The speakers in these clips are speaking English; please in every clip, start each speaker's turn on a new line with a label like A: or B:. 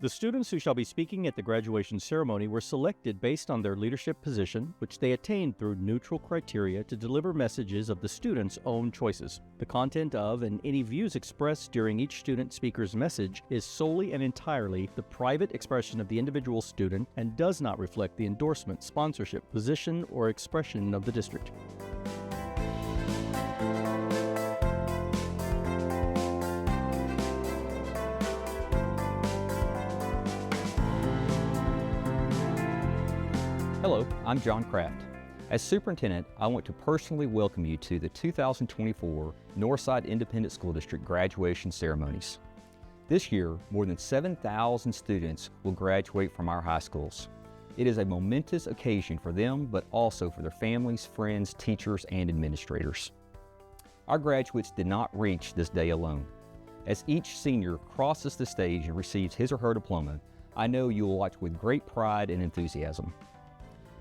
A: The students who shall be speaking at the graduation ceremony were selected based on their leadership position, which they attained through neutral criteria to deliver messages of the students' own choices. The content of and any views expressed during each student speaker's message is solely and entirely the private expression of the individual student and does not reflect the endorsement, sponsorship, position, or expression of the district.
B: Hello, I'm John Kraft. As superintendent, I want to personally welcome you to the 2024 Northside Independent School District graduation ceremonies. This year, more than 7,000 students will graduate from our high schools. It is a momentous occasion for them, but also for their families, friends, teachers, and administrators. Our graduates did not reach this day alone. As each senior crosses the stage and receives his or her diploma, I know you will watch with great pride and enthusiasm.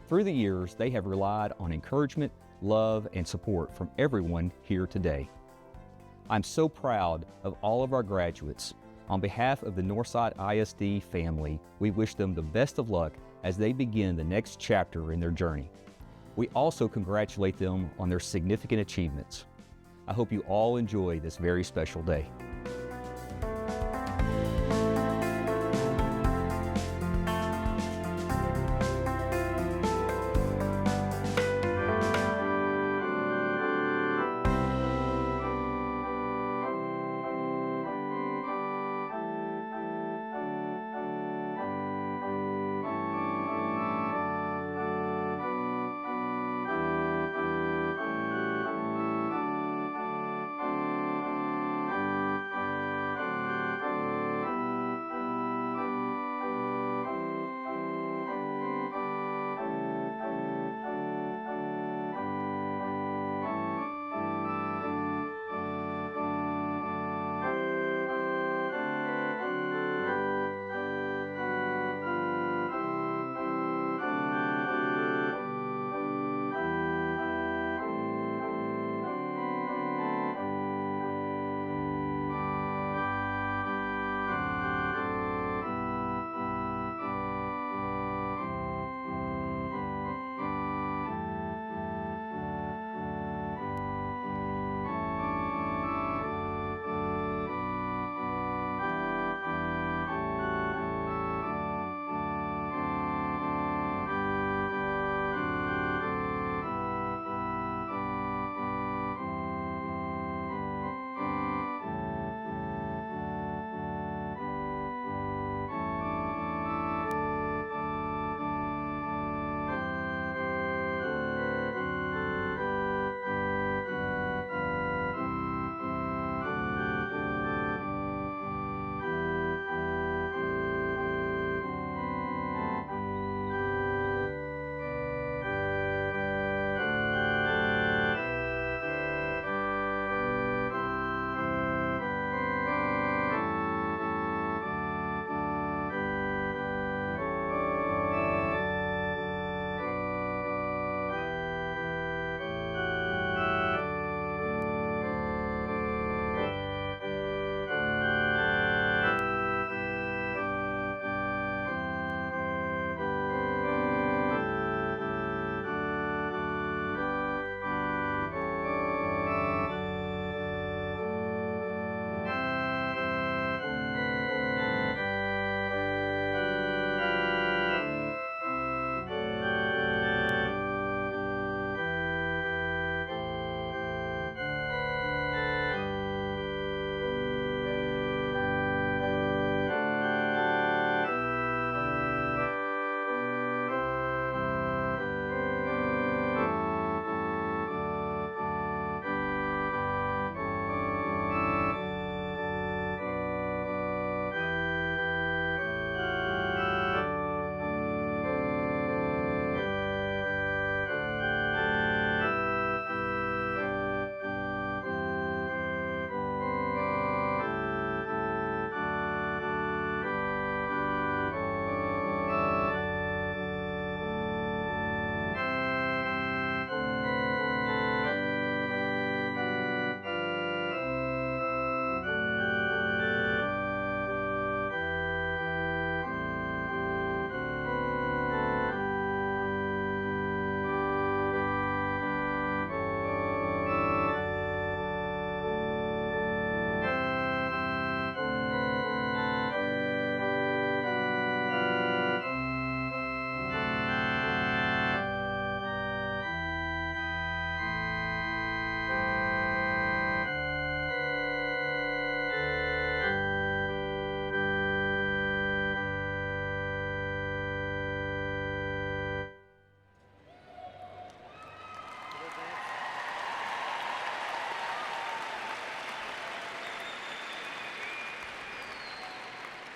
B: Through the years, they have relied on encouragement, love, and support from everyone here today. I'm so proud of all of our graduates. On behalf of the Northside ISD family, we wish them the best of luck as they begin the next chapter in their journey. We also congratulate them on their significant achievements. I hope you all enjoy this very special day.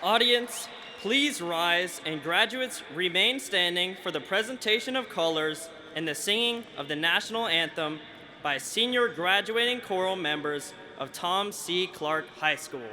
C: Audience, please rise, and graduates remain standing for the presentation of colors and the singing of the national anthem by senior graduating choral members of Tom C. Clark High School.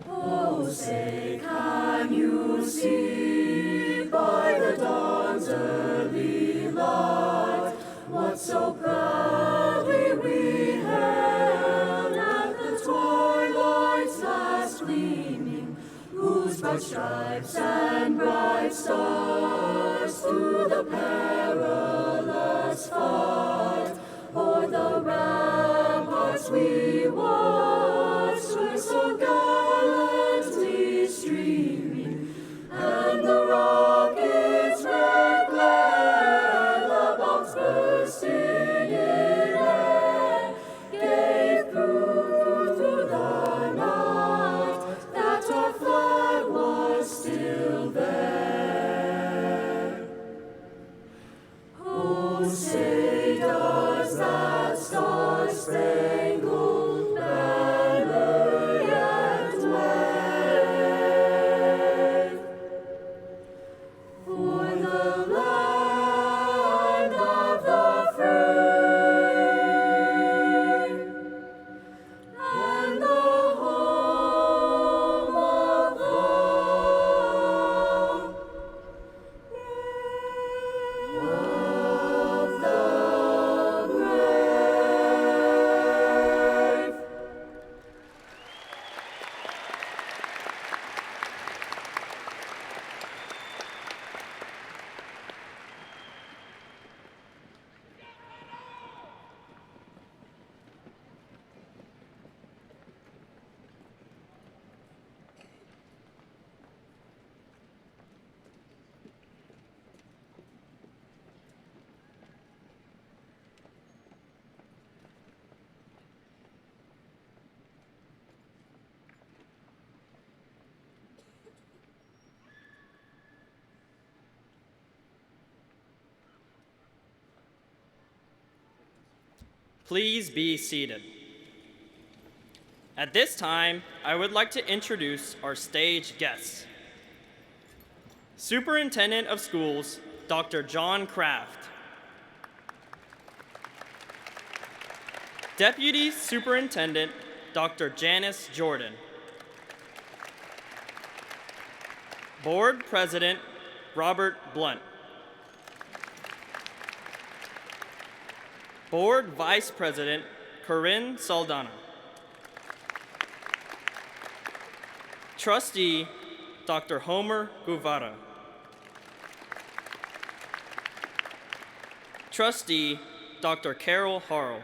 D: Oh, say, can you see by the dawn's early light what so proudly we hailed at the twilight's last gleaming, whose bright stripes and bright stars through the perilous fight o'er the ramparts we watched were so gallantly streaming, and the rockets' red glare, the bombs bursting in air, gave proof through the night that our flag was still there. Oh, say does that star-spangled banner yet wave for the land of the free and the home of the brave.
C: Please be seated. At this time, I would like to introduce our stage guests. Superintendent of Schools, Dr. John Kraft. Deputy Superintendent, Dr. Janice Jordan. Board President, Robert Blunt. Board Vice President, Corinne Saldana. Trustee, Dr. Homer Guevara. Trustee, Dr. Carol Harrell.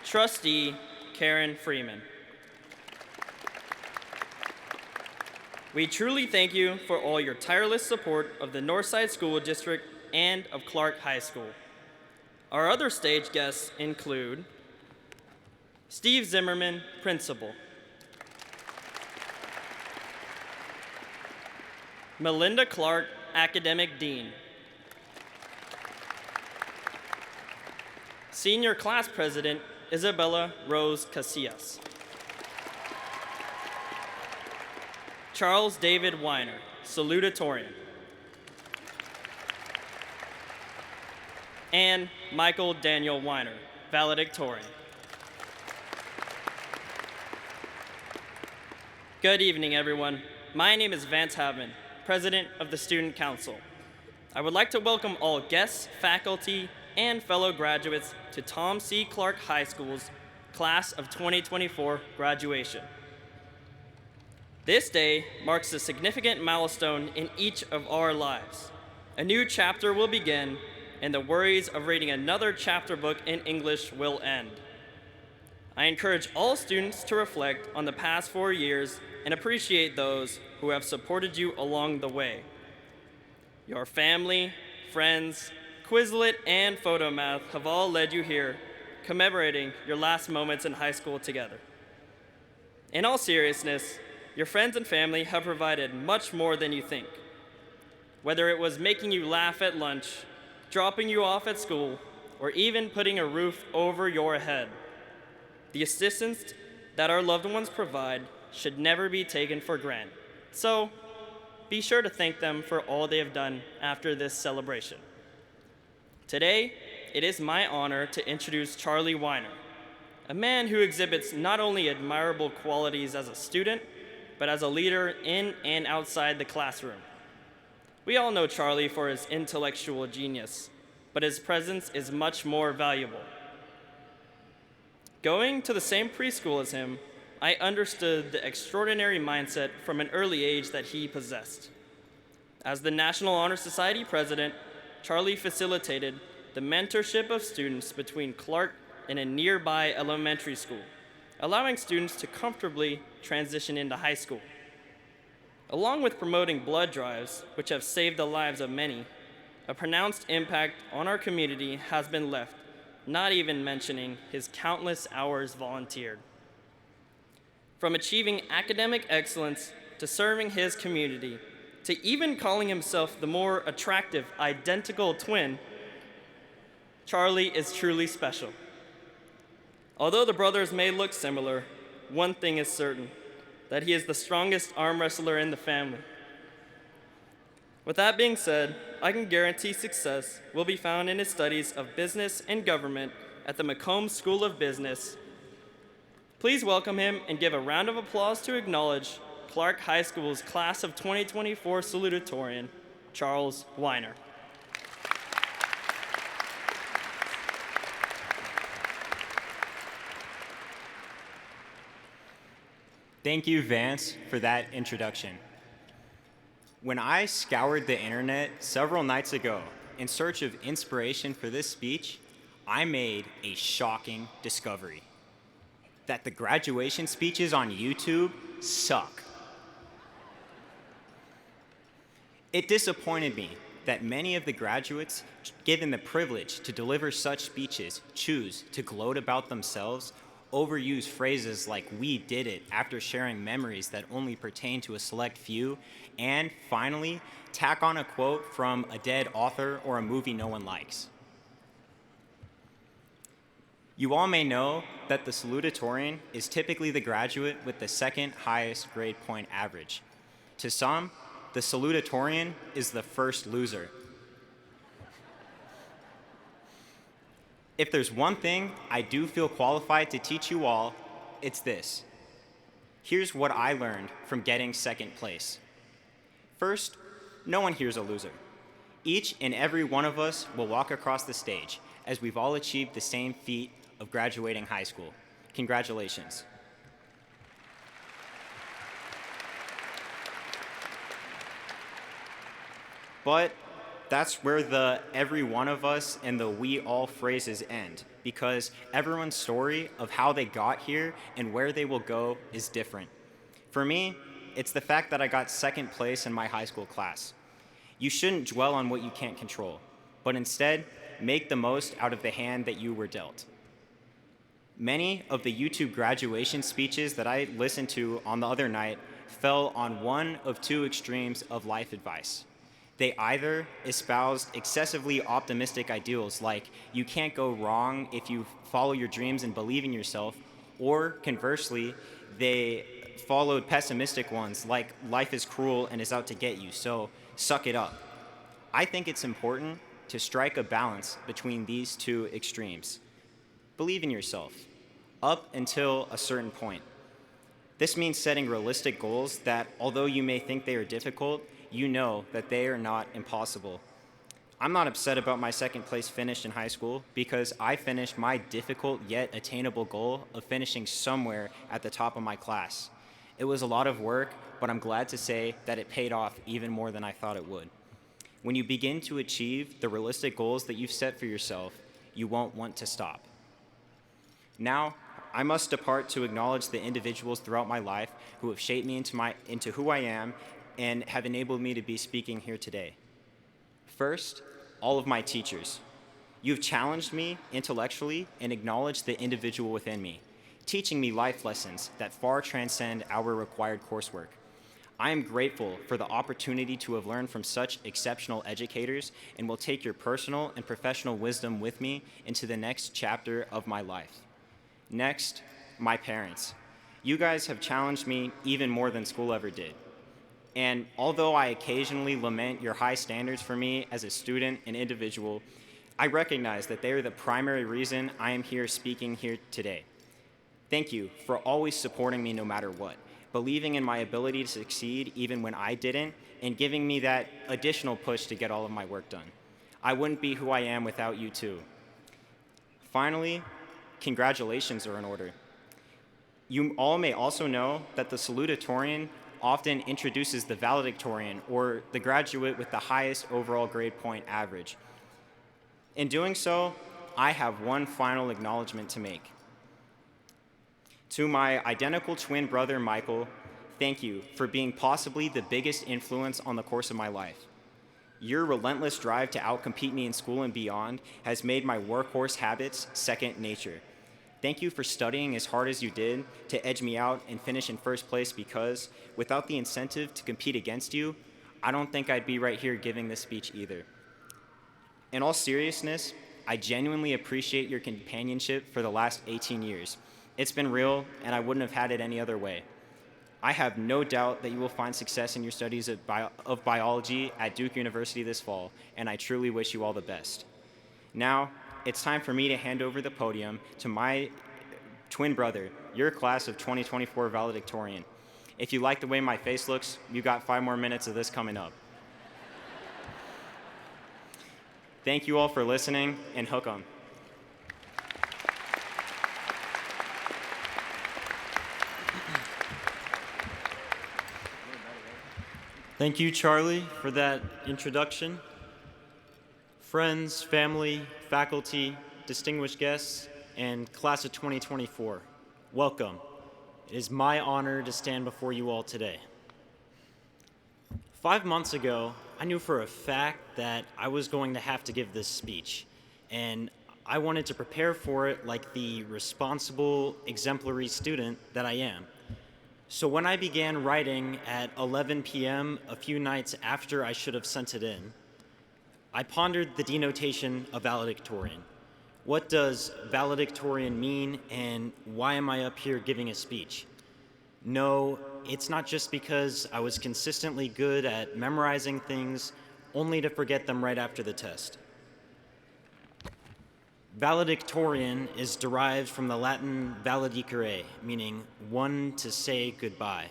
C: Trustee, Karen Freeman. We truly thank you for all your tireless support of the Northside School District and of Clark High School. Our other stage guests include Steve Zimmerman, Principal. Melinda Clark, Academic Dean. Senior Class President, Isabella Rose Casillas. Charles David Weiner, Salutatorian. And Michael Daniel Weiner, Valedictorian. Good evening, everyone. My name is Vance Havman, President of the Student Council. I would like to welcome all guests, faculty, and fellow graduates to Tom C. Clark High School's Class of 2024 graduation. This day marks a significant milestone in each of our lives. A new chapter will begin, and the worries of reading another chapter book in English will end. I encourage all students to reflect on the past 4 years and appreciate those who have supported you along the way. Your family, friends, Quizlet, and Photomath have all led you here, commemorating your last moments in high school together. In all seriousness, your friends and family have provided much more than you think. Whether it was making you laugh at lunch, dropping you off at school, or even putting a roof over your head, the assistance that our loved ones provide should never be taken for granted. So, be sure to thank them for all they have done after this celebration. Today, it is my honor to introduce Charlie Weiner, a man who exhibits not only admirable qualities as a student, but as a leader in and outside the classroom. We all know Charlie for his intellectual genius, but his presence is much more valuable. Going to the same preschool as him, I understood the extraordinary mindset from an early age that he possessed. As the National Honor Society president, Charlie facilitated the mentorship of students between Clark and a nearby elementary school, allowing students to comfortably transition into high school. Along with promoting blood drives, which have saved the lives of many, a pronounced impact on our community has been left, not even mentioning his countless hours volunteered. From achieving academic excellence to serving his community, to even calling himself the more attractive identical twin, Charlie is truly special. Although the brothers may look similar, one thing is certain, that he is the strongest arm wrestler in the family. With that being said, I can guarantee success will be found in his studies of business and government at the Macomb School of Business. Please welcome him and give a round of applause to acknowledge Clark High School's class of 2024 salutatorian, Charles Weiner.
E: Thank you, Vance, for that introduction. When I scoured the internet several nights ago in search of inspiration for this speech, I made a shocking discovery: that the graduation speeches on YouTube suck. It disappointed me that many of the graduates given the privilege to deliver such speeches choose to gloat about themselves, overuse phrases like "we did it" after sharing memories that only pertain to a select few, and finally, tack on a quote from a dead author or a movie no one likes. You all may know that the salutatorian is typically the graduate with the second highest grade point average. To some, the salutatorian is the first loser. If there's one thing I do feel qualified to teach you all, it's this. Here's what I learned from getting second place. First, no one here's a loser. Each and every one of us will walk across the stage as we've all achieved the same feat of graduating high school. Congratulations. But that's where the every one of us and the we all phrases end, because everyone's story of how they got here and where they will go is different. For me, it's the fact that I got second place in my high school class. You shouldn't dwell on what you can't control, but instead, make the most out of the hand that you were dealt. Many of the YouTube graduation speeches that I listened to on the other night fell on one of two extremes of life advice. They either espoused excessively optimistic ideals like you can't go wrong if you follow your dreams and believe in yourself, or conversely, they followed pessimistic ones like life is cruel and is out to get you, so suck it up. I think it's important to strike a balance between these two extremes. Believe in yourself, up until a certain point. This means setting realistic goals that, although you may think they are difficult, you know that they are not impossible. I'm not upset about my second place finish in high school because I finished my difficult yet attainable goal of finishing somewhere at the top of my class. It was a lot of work, but I'm glad to say that it paid off even more than I thought it would. When you begin to achieve the realistic goals that you've set for yourself, you won't want to stop. Now, I must depart to acknowledge the individuals throughout my life who have shaped me into who I am and have enabled me to be speaking here today. First, all of my teachers. You've challenged me intellectually and acknowledged the individual within me, teaching me life lessons that far transcend our required coursework. I am grateful for the opportunity to have learned from such exceptional educators and will take your personal and professional wisdom with me into the next chapter of my life. Next, my parents. You guys have challenged me even more than school ever did. And although I occasionally lament your high standards for me as a student and individual, I recognize that they are the primary reason I am here speaking here today. Thank you for always supporting me no matter what, believing in my ability to succeed even when I didn't, and giving me that additional push to get all of my work done. I wouldn't be who I am without you too. Finally, congratulations are in order. You all may also know that the Salutatorian often introduces the Valedictorian, or the graduate with the highest overall grade point average. In doing so, I have one final acknowledgement to make. To my identical twin brother, Michael, thank you for being possibly the biggest influence on the course of my life. Your relentless drive to outcompete me in school and beyond has made my workhorse habits second nature. Thank you for studying as hard as you did to edge me out and finish in first place, because without the incentive to compete against you, I don't think I'd be right here giving this speech either. In all seriousness, I genuinely appreciate your companionship for the last 18 years. It's been real, and I wouldn't have had it any other way. I have no doubt that you will find success in your studies of biology at Duke University this fall, and I truly wish you all the best. Now, it's time for me to hand over the podium to my twin brother, your class of 2024 valedictorian. If you like the way my face looks, you got 5 more minutes of this coming up. Thank you all for listening, and hook 'em.
F: Thank you, Charlie, for that introduction. Friends, family, faculty, distinguished guests, and class of 2024, welcome. It is my honor to stand before you all today. 5 months ago, I knew for a fact that I was going to have to give this speech, and I wanted to prepare for it like the responsible, exemplary student that I am. So when I began writing at 11 p.m. a few nights after I should have sent it in, I pondered the denotation of valedictorian. What does valedictorian mean, and why am I up here giving a speech? No, it's not just because I was consistently good at memorizing things only to forget them right after the test. Valedictorian is derived from the Latin valedicere, meaning one to say goodbye.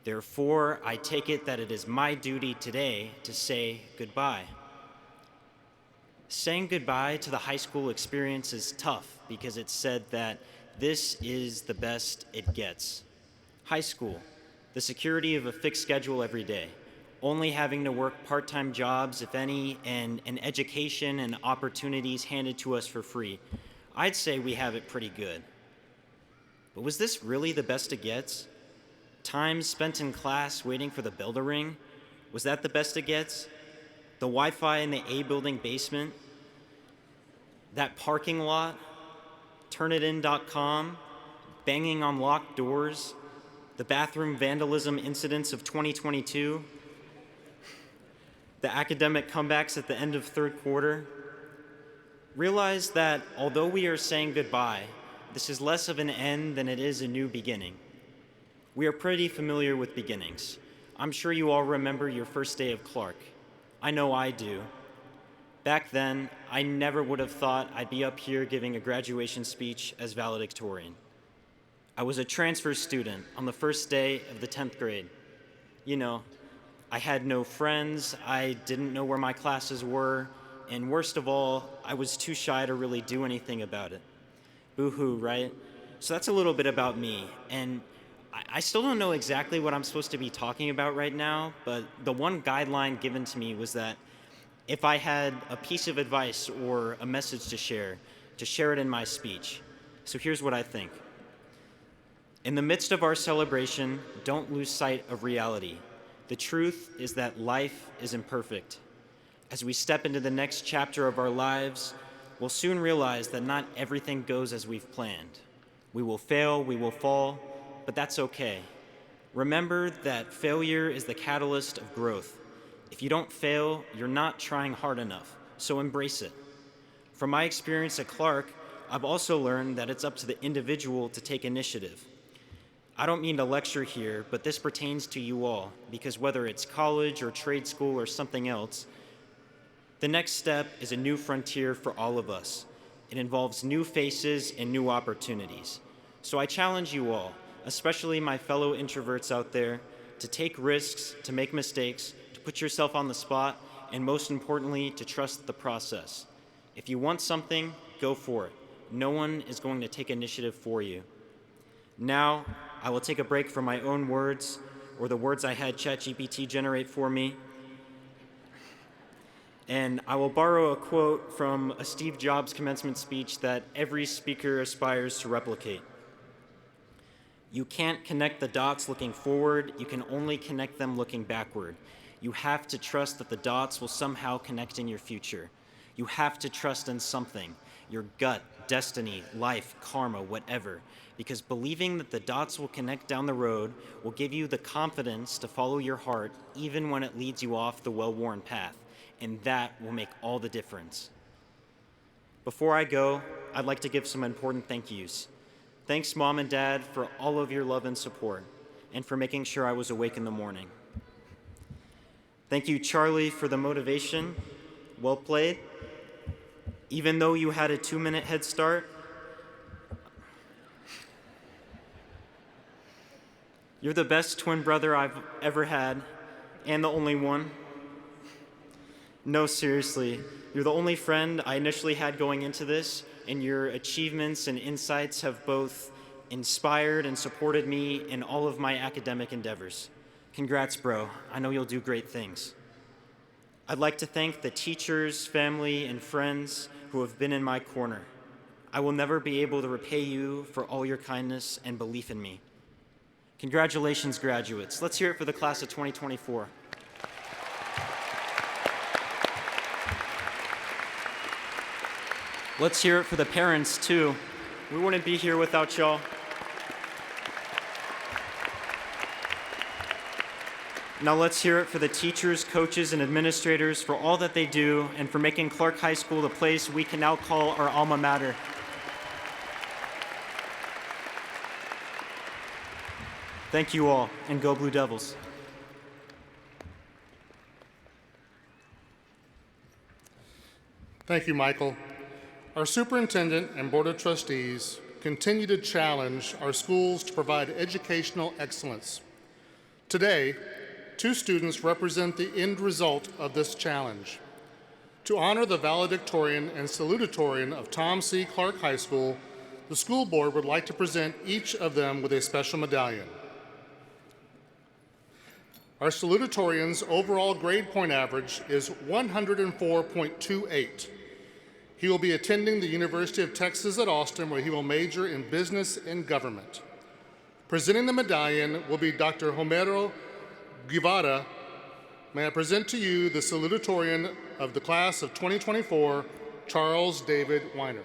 F: Therefore, I take it that it is my duty today to say goodbye. Saying goodbye to the high school experience is tough because it's said that this is the best it gets. High school, the security of a fixed schedule every day, only having to work part-time jobs, if any, and an education and opportunities handed to us for free. I'd say we have it pretty good. But was this really the best it gets? Time spent in class waiting for the bell to ring, was that the best it gets? The Wi-Fi in the A building basement? That parking lot? Turnitin.com? Banging on locked doors? The bathroom vandalism incidents of 2022? The academic comebacks at the end of third quarter? Realize that although we are saying goodbye, this is less of an end than it is a new beginning. We are pretty familiar with beginnings. I'm sure you all remember your first day of Clark. I know I do. Back then, I never would have thought I'd be up here giving a graduation speech as valedictorian. I was a transfer student on the first day of the 10th grade. You know, I had no friends, I didn't know where my classes were, and worst of all, I was too shy to really do anything about it. Boo-hoo, right? So that's a little bit about me, and I still don't know exactly what I'm supposed to be talking about right now, but the one guideline given to me was that If I had a piece of advice or a message to share it in my speech. So here's what I think. In the midst of our celebration, don't lose sight of reality. The truth is that life is imperfect. As we step into the next chapter of our lives, we'll soon realize that not everything goes as we've planned. We will fail, we will fall, but that's okay. Remember that failure is the catalyst of growth. If you don't fail, you're not trying hard enough, so embrace it. From my experience at Clark, I've also learned that it's up to the individual to take initiative. I don't mean to lecture here, but this pertains to you all, because whether it's college or trade school or something else, the next step is a new frontier for all of us. It involves new faces and new opportunities. So I challenge you all, especially my fellow introverts out there, to take risks, to make mistakes, to put yourself on the spot, and most importantly, to trust the process. If you want something, go for it. No one is going to take initiative for you. Now, I will take a break from my own words, or the words I had ChatGPT generate for me, and I will borrow a quote from a Steve Jobs commencement speech that every speaker aspires to replicate. You can't connect the dots looking forward, you can only connect them looking backward. You have to trust that the dots will somehow connect in your future. You have to trust in something, your gut, destiny, life, karma, whatever, because believing that the dots will connect down the road will give you the confidence to follow your heart even when it leads you off the well-worn path, and that will make all the difference. Before I go, I'd like to give some important thank yous. Thanks, Mom and Dad, for all of your love and support, and for making sure I was awake in the morning. Thank you, Charlie, for the motivation. Well played. Even though you had a 2-minute head start, you're the best twin brother I've ever had, and the only one. No, seriously, you're the only friend I initially had going into this, and your achievements and insights have both inspired and supported me in all of my academic endeavors. Congrats, bro. I know you'll do great things. I'd like to thank the teachers, family, and friends who have been in my corner. I will never be able to repay you for all your kindness and belief in me. Congratulations, graduates. Let's hear it for the class of 2024. Let's hear it for the parents, too. We wouldn't be here without y'all. Now let's hear it for the teachers, coaches, and administrators for all that they do and for making Clark High School the place we can now call our alma mater. Thank you all, and go Blue Devils.
G: Thank you, Michael. Our superintendent and board of trustees continue to challenge our schools to provide educational excellence. Today, 2 students represent the end result of this challenge. To honor the Valedictorian and Salutatorian of Tom C. Clark High School, the school board would like to present each of them with a special medallion. Our Salutatorian's overall grade point average is 104.28. He will be attending the University of Texas at Austin, where he will major in business and government. Presenting the medallion will be Dr. Homero Guevara. May I present to you the Salutatorian of the class of 2024, Charles David Weiner.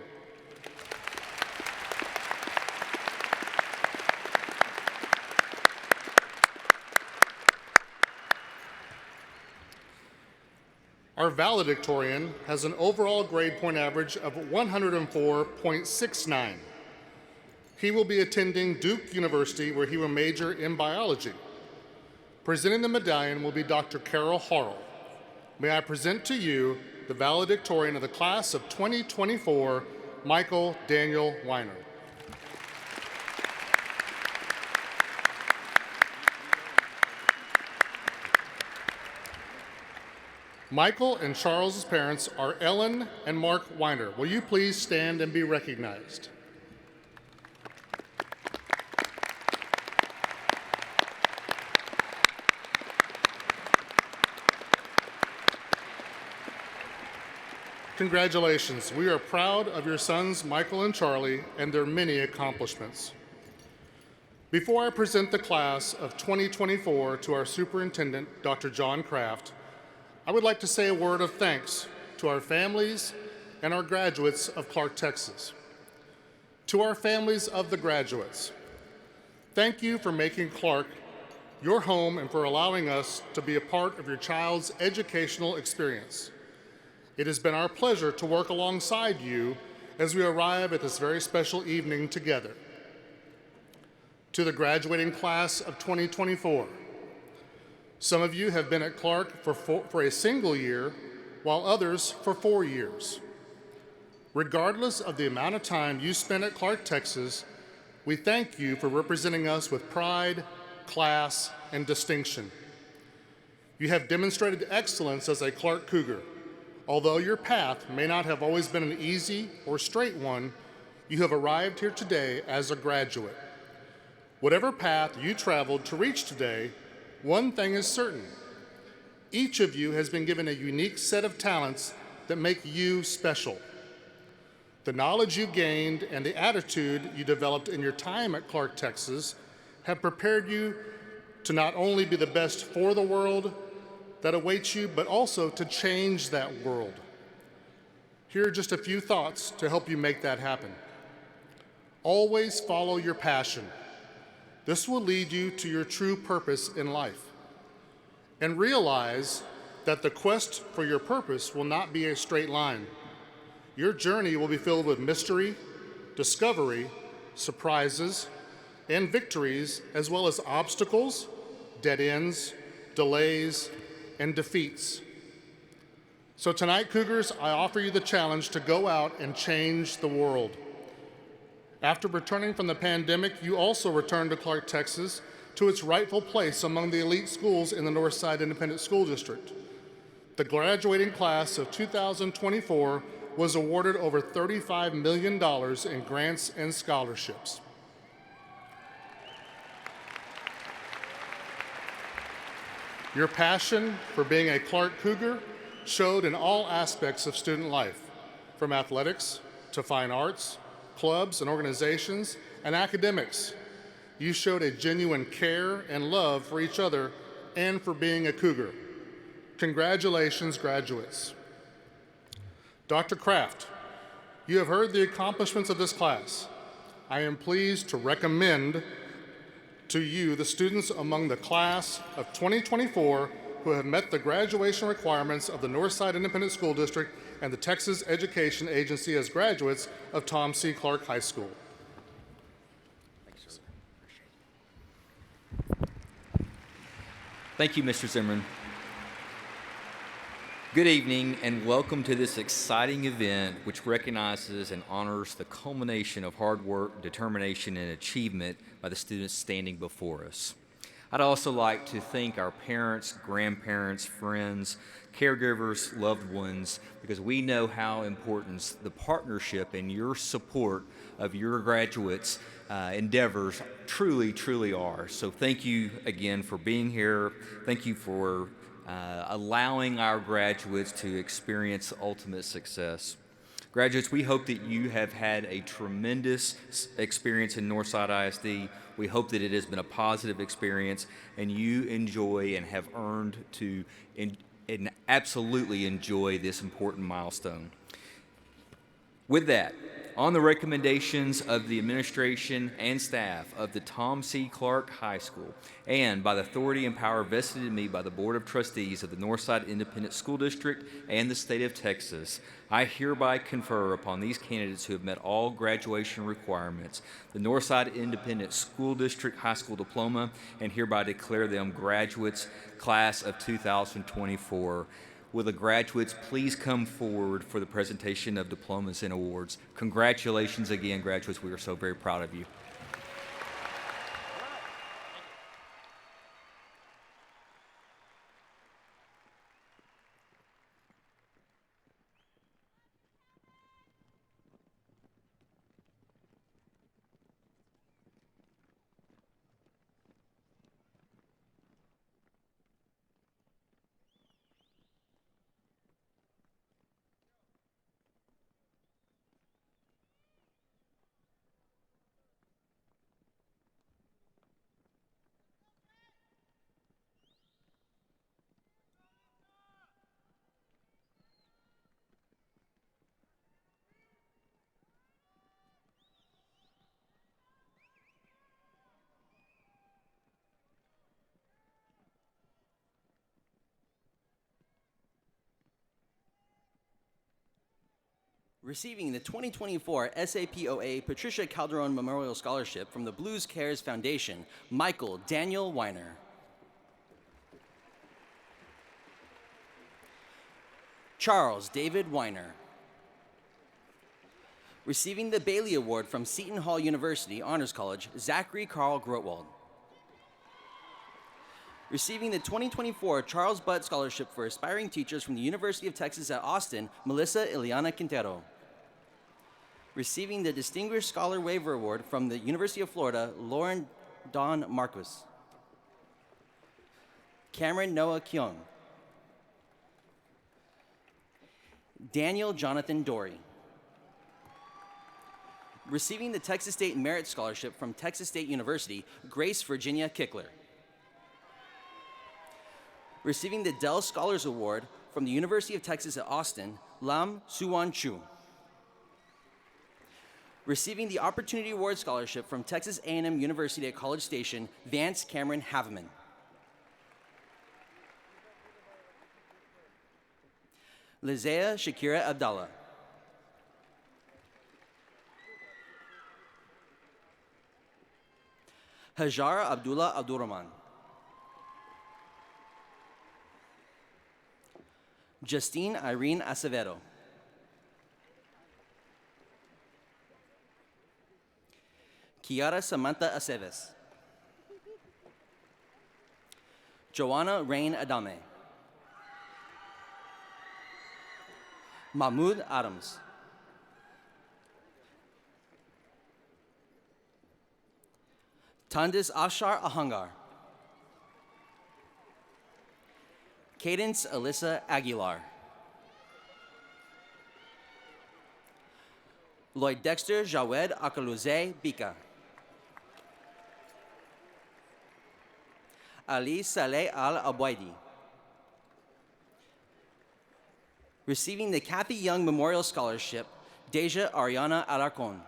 G: Our valedictorian has an overall grade point average of 104.69. He will be attending Duke University, where he will major in biology. Presenting the medallion will be Dr. Carol Harrell. May I present to you the valedictorian of the class of 2024, Michael Daniel Weiner. Michael and Charles's parents are Ellen and Mark Weiner. Will you please stand and be recognized? Congratulations. We are proud of your sons, Michael and Charlie, and their many accomplishments. Before I present the class of 2024 to our superintendent, Dr. John Kraft, I would like to say a word of thanks to our families and our graduates of Clark, Texas. To our families of the graduates, thank you for making Clark your home and for allowing us to be a part of your child's educational experience. It has been our pleasure to work alongside you as we arrive at this very special evening together. To the graduating class of 2024, some of you have been at Clark for a single year, while others for 4 years. Regardless of the amount of time you spent at Clark, Texas, we thank you for representing us with pride, class, and distinction. You have demonstrated excellence as a Clark Cougar. Although your path may not have always been an easy or straight one, you have arrived here today as a graduate. Whatever path you traveled to reach today, one thing is certain. Each of you has been given a unique set of talents that make you special. The knowledge you gained and the attitude you developed in your time at Clark, Texas, have prepared you to not only be the best for the world that awaits you, but also to change that world. Here are just a few thoughts to help you make that happen. Always follow your passion. This will lead you to your true purpose in life. And realize that the quest for your purpose will not be a straight line. Your journey will be filled with mystery, discovery, surprises, and victories, as well as obstacles, dead ends, delays, and defeats. So tonight, Cougars, I offer you the challenge to go out and change the world. After returning from the pandemic, you also returned to Clark, Texas, to its rightful place among the elite schools in the Northside Independent School District. The graduating class of 2024 was awarded over $35 million in grants and scholarships. Your passion for being a Clark Cougar showed in all aspects of student life, from athletics to fine arts, clubs and organizations, and academics. You showed a genuine care and love for each other and for being a Cougar. Congratulations, graduates. Dr. Kraft, you have heard the accomplishments of this class. I am pleased to recommend to you the students among the class of 2024 who have met the graduation requirements of the Northside Independent School District and the Texas Education Agency as graduates of Tom C. Clark High School.
B: Thank you, Mr. Zimmerman. Good evening and welcome to this exciting event which recognizes and honors the culmination of hard work, determination, and achievement by the students standing before us. I'd also like to thank our parents, grandparents, friends, caregivers, loved ones, because we know how important the partnership and your support of your graduates' endeavors truly are. So thank you again for being here. Thank you for allowing our graduates to experience ultimate success. Graduates, we hope that you have had a tremendous experience in Northside ISD. We hope that it has been a positive experience and you enjoy and have earned to and absolutely enjoy this important milestone. With that, on the recommendations of the administration and staff of the Tom C. Clark High School, and by the authority and power vested in me by the Board of Trustees of the Northside Independent School District and the state of Texas, I hereby confer upon these candidates who have met all graduation requirements the Northside Independent School District High School Diploma, and hereby declare them graduates class of 2024. Will the graduates please come forward for the presentation of diplomas and awards? Congratulations again, graduates. We are so very proud of you.
H: Receiving the 2024 SAPOA Patricia Calderon Memorial Scholarship from the Blues Cares Foundation, Michael Daniel Weiner. Charles David Weiner. Receiving the Bailey Award from Seton Hall University Honors College, Zachary Carl Grotwald. Receiving the 2024 Charles Butt Scholarship for Aspiring Teachers from the University of Texas at Austin, Melissa Ileana Quintero. Receiving the Distinguished Scholar Waiver Award from the University of Florida, Lauren Dawn Marcus. Cameron Noah Kyung. Daniel Jonathan Dory. Receiving the Texas State Merit Scholarship from Texas State University, Grace Virginia Kickler. Receiving the Dell Scholars Award from the University of Texas at Austin, Lam Suwan Chu. Receiving the Opportunity Award Scholarship from Texas A&M University at College Station, Vance Cameron Haveman. Lizea Shakira Abdallah. Hajar Abdullah Abdurrahman. Justine Irene Acevedo. Kiara Samantha Aceves. Joanna Rain Adame. Mahmoud Adams. Tandis Ashar Ahangar. Cadence Alyssa Aguilar. Lloyd Dexter Jawed Akaluze Bika. Ali Saleh Al-Abwaidi. Receiving the Kathy Young Memorial Scholarship, Deja Ariana Alarcon.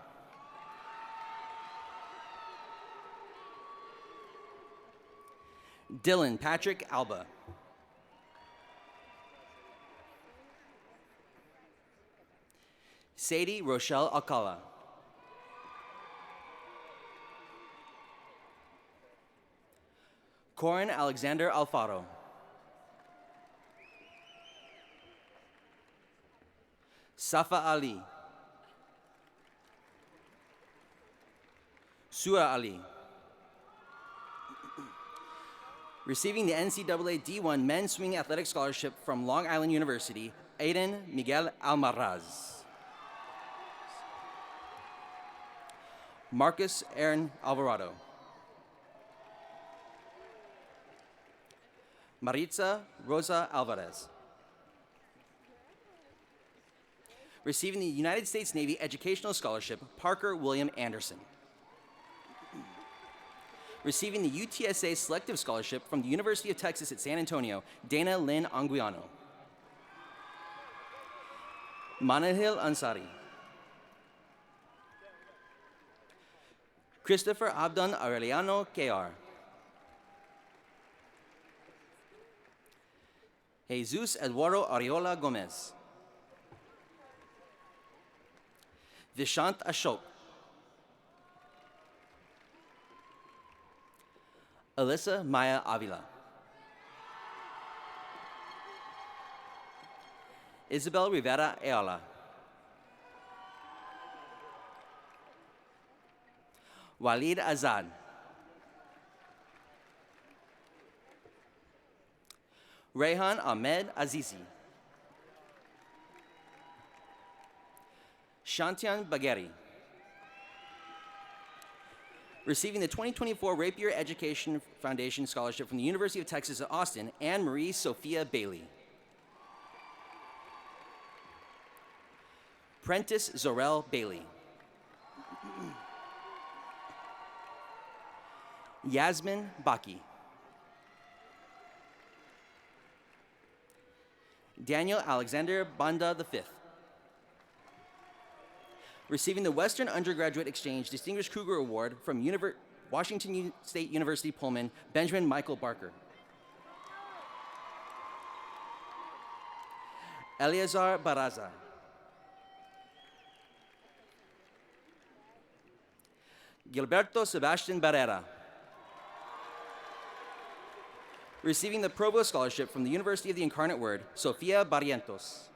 H: Dylan Patrick Alba. Sadie Rochelle Alcala. Corin Alexander Alfaro. Safa Ali. Sura Ali. Receiving the NCAA D1 Men's Swing Athletic Scholarship from Long Island University, Aiden Miguel Almaraz. Marcus Aaron Alvarado. Maritza Rosa Alvarez. Receiving the United States Navy Educational Scholarship, Parker William Anderson. Receiving the UTSA Selective Scholarship from the University of Texas at San Antonio, Dana Lynn Anguiano. Manahil Ansari. Christopher Abdon Aureliano Kear. Jesus Eduardo Ariola Gomez. Vishant Ashok. Alyssa Maya Avila. Isabel Rivera Ayala. Walid Azad. Rehan Ahmed Azizi. Shantian Bagheri. Receiving the 2024 Rapier Education Foundation Scholarship from the University of Texas at Austin, Anne Marie Sophia Bailey. Prentice Zorel Bailey. Yasmin Baki. Daniel Alexander Banda V. Receiving the Western Undergraduate Exchange Distinguished Cougar Award from Washington State University Pullman, Benjamin Michael Barker. Eleazar Baraza. Gilberto Sebastian Barrera. Receiving the Provost Scholarship from the University of the Incarnate Word, Sofia Barrientos.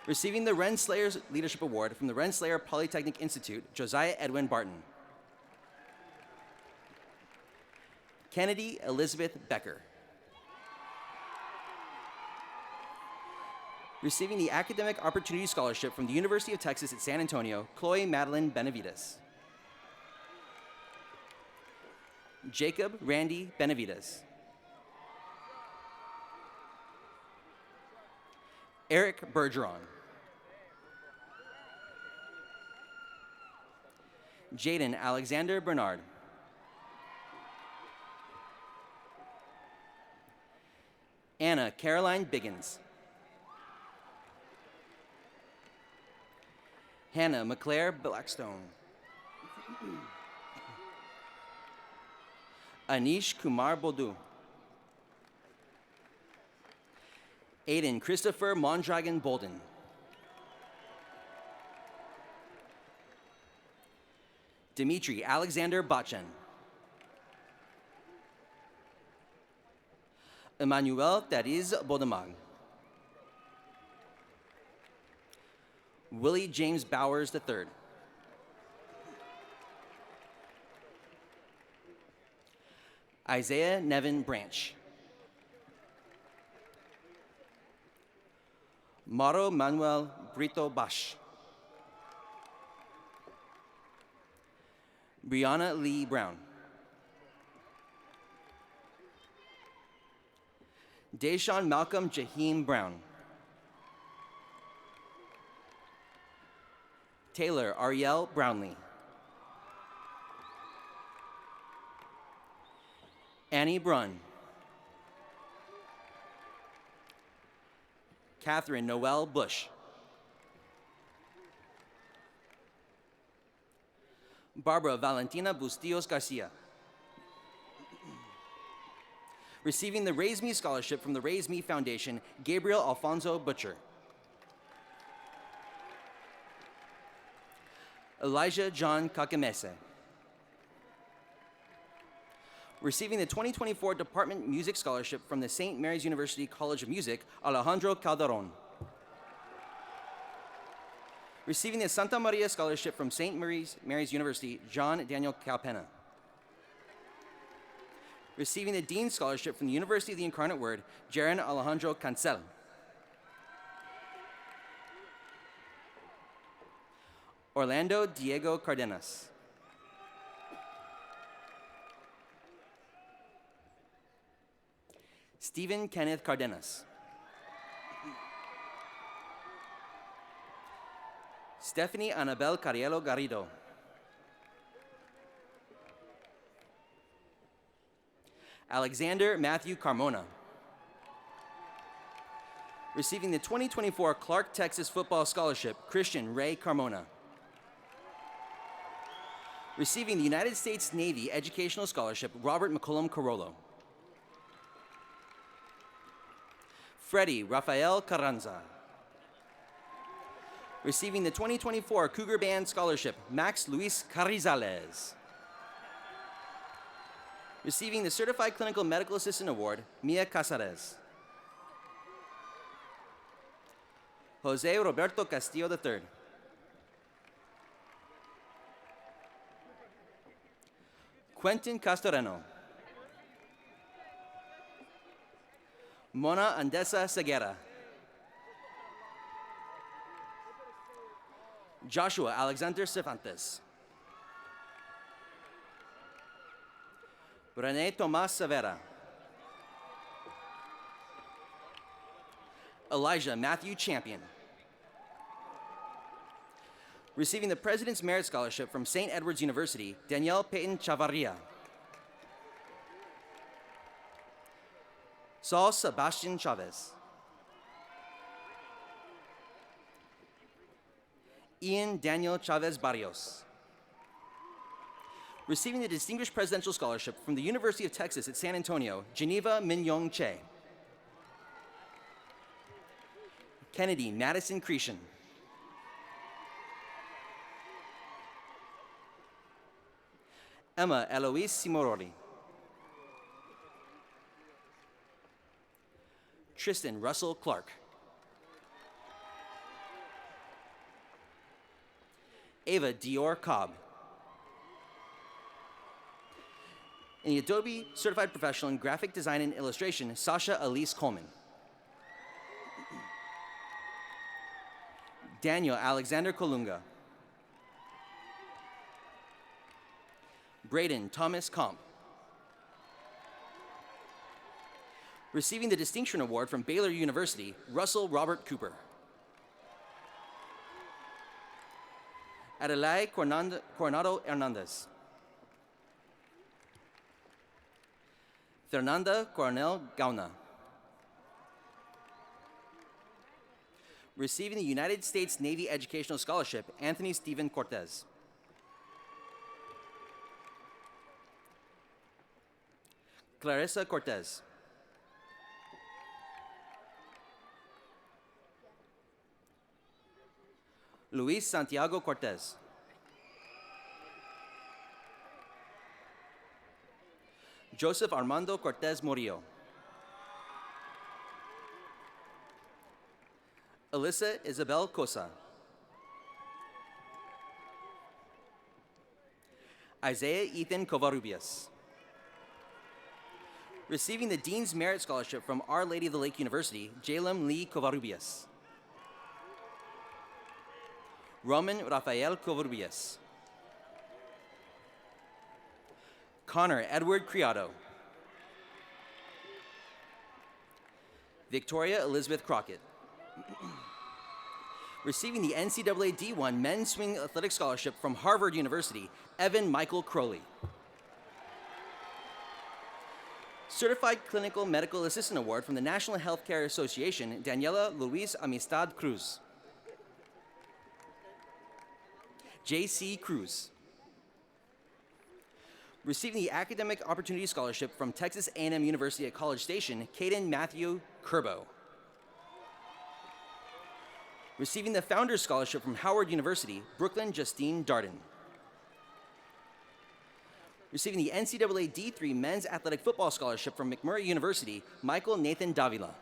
H: Receiving the Rensselaer Leadership Award from the Rensselaer Polytechnic Institute, Josiah Edwin Barton. Kennedy Elizabeth Becker. Receiving the Academic Opportunity Scholarship from the University of Texas at San Antonio, Chloe Madeline Benavides. Jacob Randy Benavides. Eric Bergeron. Jaden Alexander Bernard. Anna Caroline Biggins. Hannah McClare Blackstone. Anish Kumar Bodu. Aiden Christopher Mondragon Bolden. Dimitri Alexander Botchen. Emmanuel Dariz Bodemag. Willie James Bowers III. Isaiah Nevin Branch. Mauro Manuel Brito Bash. Brianna Lee Brown. Deshaun Malcolm Jaheim Brown. Taylor Ariel Brownlee. Annie Brunn. Catherine Noel Bush. Barbara Valentina Bustillos Garcia. Receiving the Raise Me Scholarship from the Raise Me Foundation, Gabriel Alfonso Butcher. Elijah John Kakemese. Receiving the 2024 Department Music Scholarship from the St. Mary's University College of Music, Alejandro Calderon. Receiving the Santa Maria Scholarship from St. Mary's University, John Daniel Calpena. Receiving the Dean Scholarship from the University of the Incarnate Word, Jaron Alejandro Cancel. Orlando Diego Cardenas. Stephen Kenneth Cardenas. Stephanie Anabel Cariello Garrido. Alexander Matthew Carmona. Receiving the 2024 Clark, Texas Football Scholarship, Christian Ray Carmona. Receiving the United States Navy Educational Scholarship, Robert McCollum Carollo. Freddie Rafael Carranza. Receiving the 2024 Cougar Band Scholarship, Max Luis Carrizales. Receiving the Certified Clinical Medical Assistant Award, Mia Casares. Jose Roberto Castillo III. Quentin Castoreno. Mona Andesa Seguera. Joshua Alexander Cervantes. Rene Tomas Severa. Elijah Matthew Champion. Receiving the President's Merit Scholarship from St. Edward's University, Danielle Peyton Chavarria. Saul Sebastian Chavez. Ian Daniel Chavez Barrios. Receiving the Distinguished Presidential Scholarship from the University of Texas at San Antonio, Geneva Minyong Che. Kennedy Madison Cretion. Emma Eloise Simorori. Tristan Russell Clark. Ava Dior Cobb. In the Adobe Certified Professional in Graphic Design and Illustration, Sasha Elise Coleman. Daniel Alexander Kolunga. Braden Thomas Comp. Receiving the Distinction Award from Baylor University, Russell Robert Cooper. Adelaide Coronado Hernandez. Fernanda Coronel Gauna. Receiving the United States Navy Educational Scholarship, Anthony Stephen Cortez. Clarissa Cortez. Luis Santiago Cortez. Joseph Armando Cortez Murillo. Alyssa Isabel Cosa. Isaiah Ethan Covarrubias. Receiving the Dean's Merit Scholarship from Our Lady of the Lake University, Jalem Lee Covarrubias. Roman Rafael Covarrubias. Connor Edward Criado. Victoria Elizabeth Crockett. Receiving the NCAA D1 Men's Swing Athletic Scholarship from Harvard University, Evan Michael Crowley. Certified Clinical Medical Assistant Award from the National Healthcare Association, Daniela Luis Amistad Cruz. J.C. Cruz. Receiving the Academic Opportunity Scholarship from Texas A&M University at College Station, Caden Matthew Kerbo. Receiving the Founders Scholarship from Howard University, Brooklyn Justine Darden. Receiving the NCAA D3 Men's Athletic Football Scholarship from McMurray University, Michael Nathan Davila.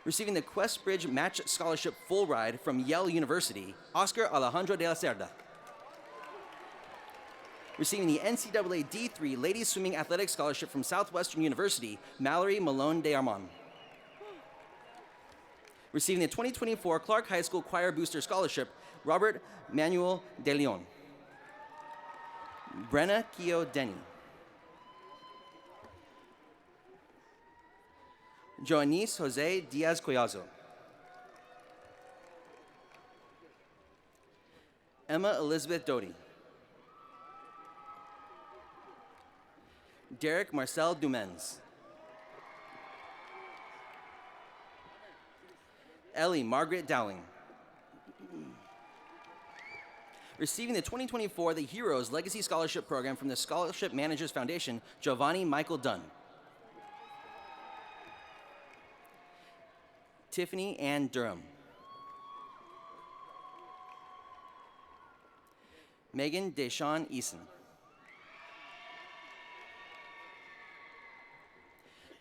H: Receiving the Questbridge Match Scholarship Full Ride from Yale University, Oscar Alejandro de la Cerda. Receiving the NCAA D3 Ladies Swimming Athletic Scholarship from Southwestern University, Mallory Malone de Armand. Receiving the 2024 Clark High School Choir Booster Scholarship, Robert Manuel de Leon. Brenna Kio Denny. Joanis Jose Diaz Collazo. Emma Elizabeth Doty. Derek Marcel Dumens. Ellie Margaret Dowling. Receiving the 2024 The Heroes Legacy Scholarship Program from the Scholarship Managers Foundation, Giovanni Michael Dunn. Tiffany Ann Durham. Megan Deshawn Eason.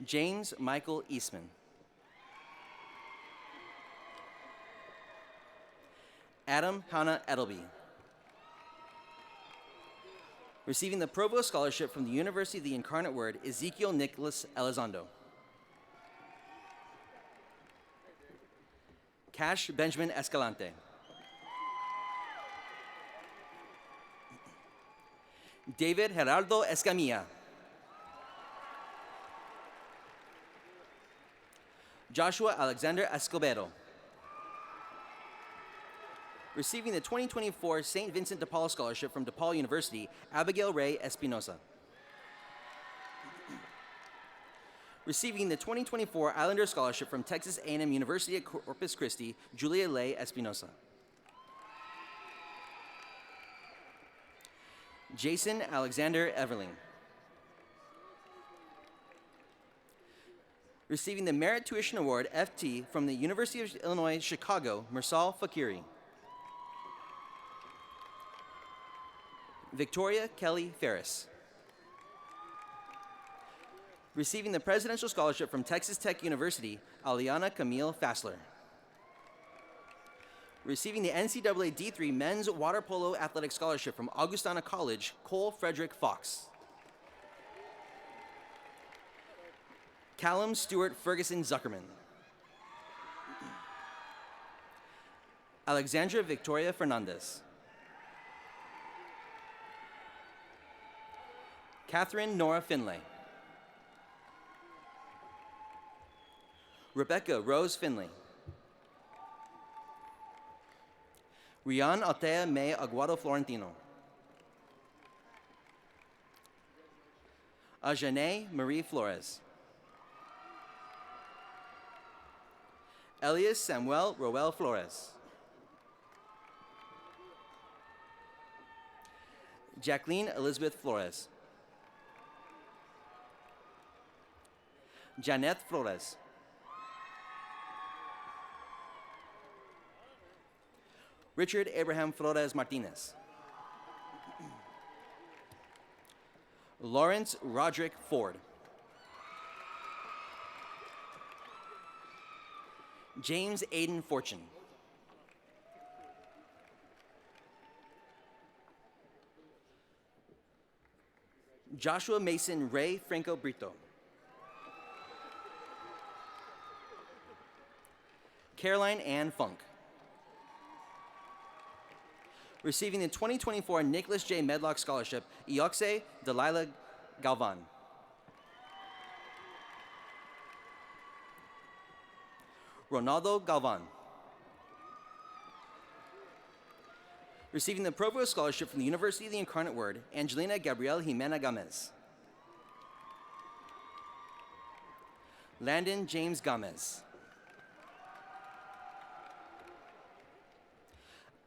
H: James Michael Eastman. Adam Hannah Edelby. Receiving the Provost Scholarship from the University of the Incarnate Word, Ezekiel Nicholas Elizondo. Cash Benjamin Escalante. David Gerardo Escamilla. Joshua Alexander Escobedo. Receiving the 2024 St. Vincent de Paul Scholarship from DePaul University, Abigail Ray Espinosa. Receiving the 2024 Islander Scholarship from Texas A&M University at Corpus Christi, Julia Lay Espinosa. Jason Alexander Everling. Receiving the Merit Tuition Award, FT, from the University of Illinois, Chicago, Mursal Fakiri. Victoria Kelly Ferris. Receiving the Presidential Scholarship from Texas Tech University, Aliana Camille Fassler. Receiving the NCAA D3 Men's Water Polo Athletic Scholarship from Augustana College, Cole Frederick Fox. Callum Stewart Ferguson Zuckerman. Alexandra Victoria Fernandez. Catherine Nora Finlay. Rebecca Rose Finley. Rian Altea May Aguado Florentino. Ajane Marie Flores. Elias Samuel Roel Flores. Jacqueline Elizabeth Flores. Janeth Flores. Richard Abraham Flores Martinez. Lawrence Roderick Ford. James Aiden Fortune. Joshua Mason Ray Franco Brito. Caroline Ann Funk. Receiving the 2024 Nicholas J. Medlock Scholarship, Ioxe Delilah Galvan. Ronaldo Galvan. Receiving the Provost Scholarship from the University of the Incarnate Word, Angelina Gabrielle Jimena Gamez. Landon James Gamez.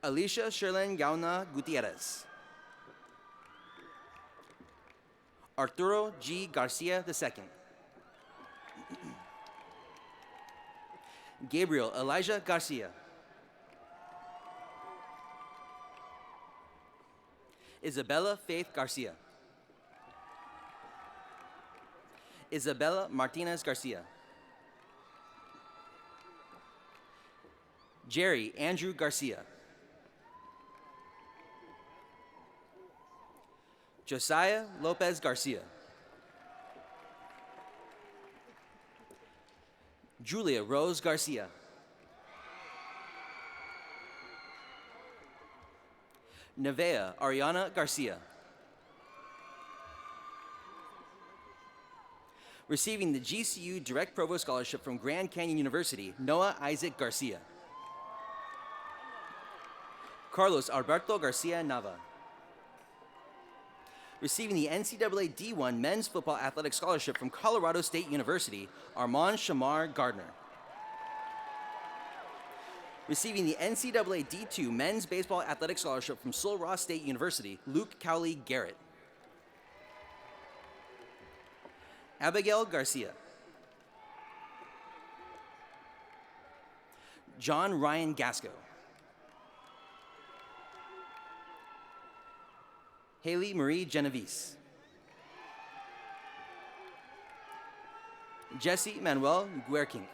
H: Alicia Sherlyn Gauna Gutierrez. Arturo G. Garcia II. Gabriel Elijah Garcia. Isabella Faith Garcia. Isabella Martinez Garcia. Jerry Andrew Garcia. Josiah Lopez Garcia. Julia Rose Garcia. Nevea Ariana Garcia. Receiving the GCU Direct Provost Scholarship from Grand Canyon University, Noah Isaac Garcia. Carlos Alberto Garcia Nava. Receiving the NCAA D1 Men's Football Athletic Scholarship from Colorado State University, Armand Shamar Gardner. Receiving the NCAA D2 Men's Baseball Athletic Scholarship from Sul Ross State University, Luke Cowley Garrett. Abigail Garcia. John Ryan Gasco. Haley Marie Genovese. Jesse Manuel Guerking.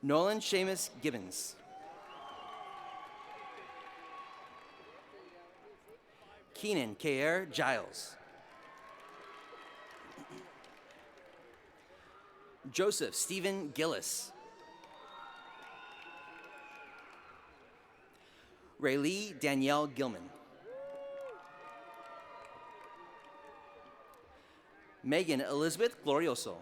H: Nolan Seamus Gibbons. Keenan K.R. Giles. Joseph Stephen Gillis. Raylee Danielle Gilman. Megan Elizabeth Glorioso.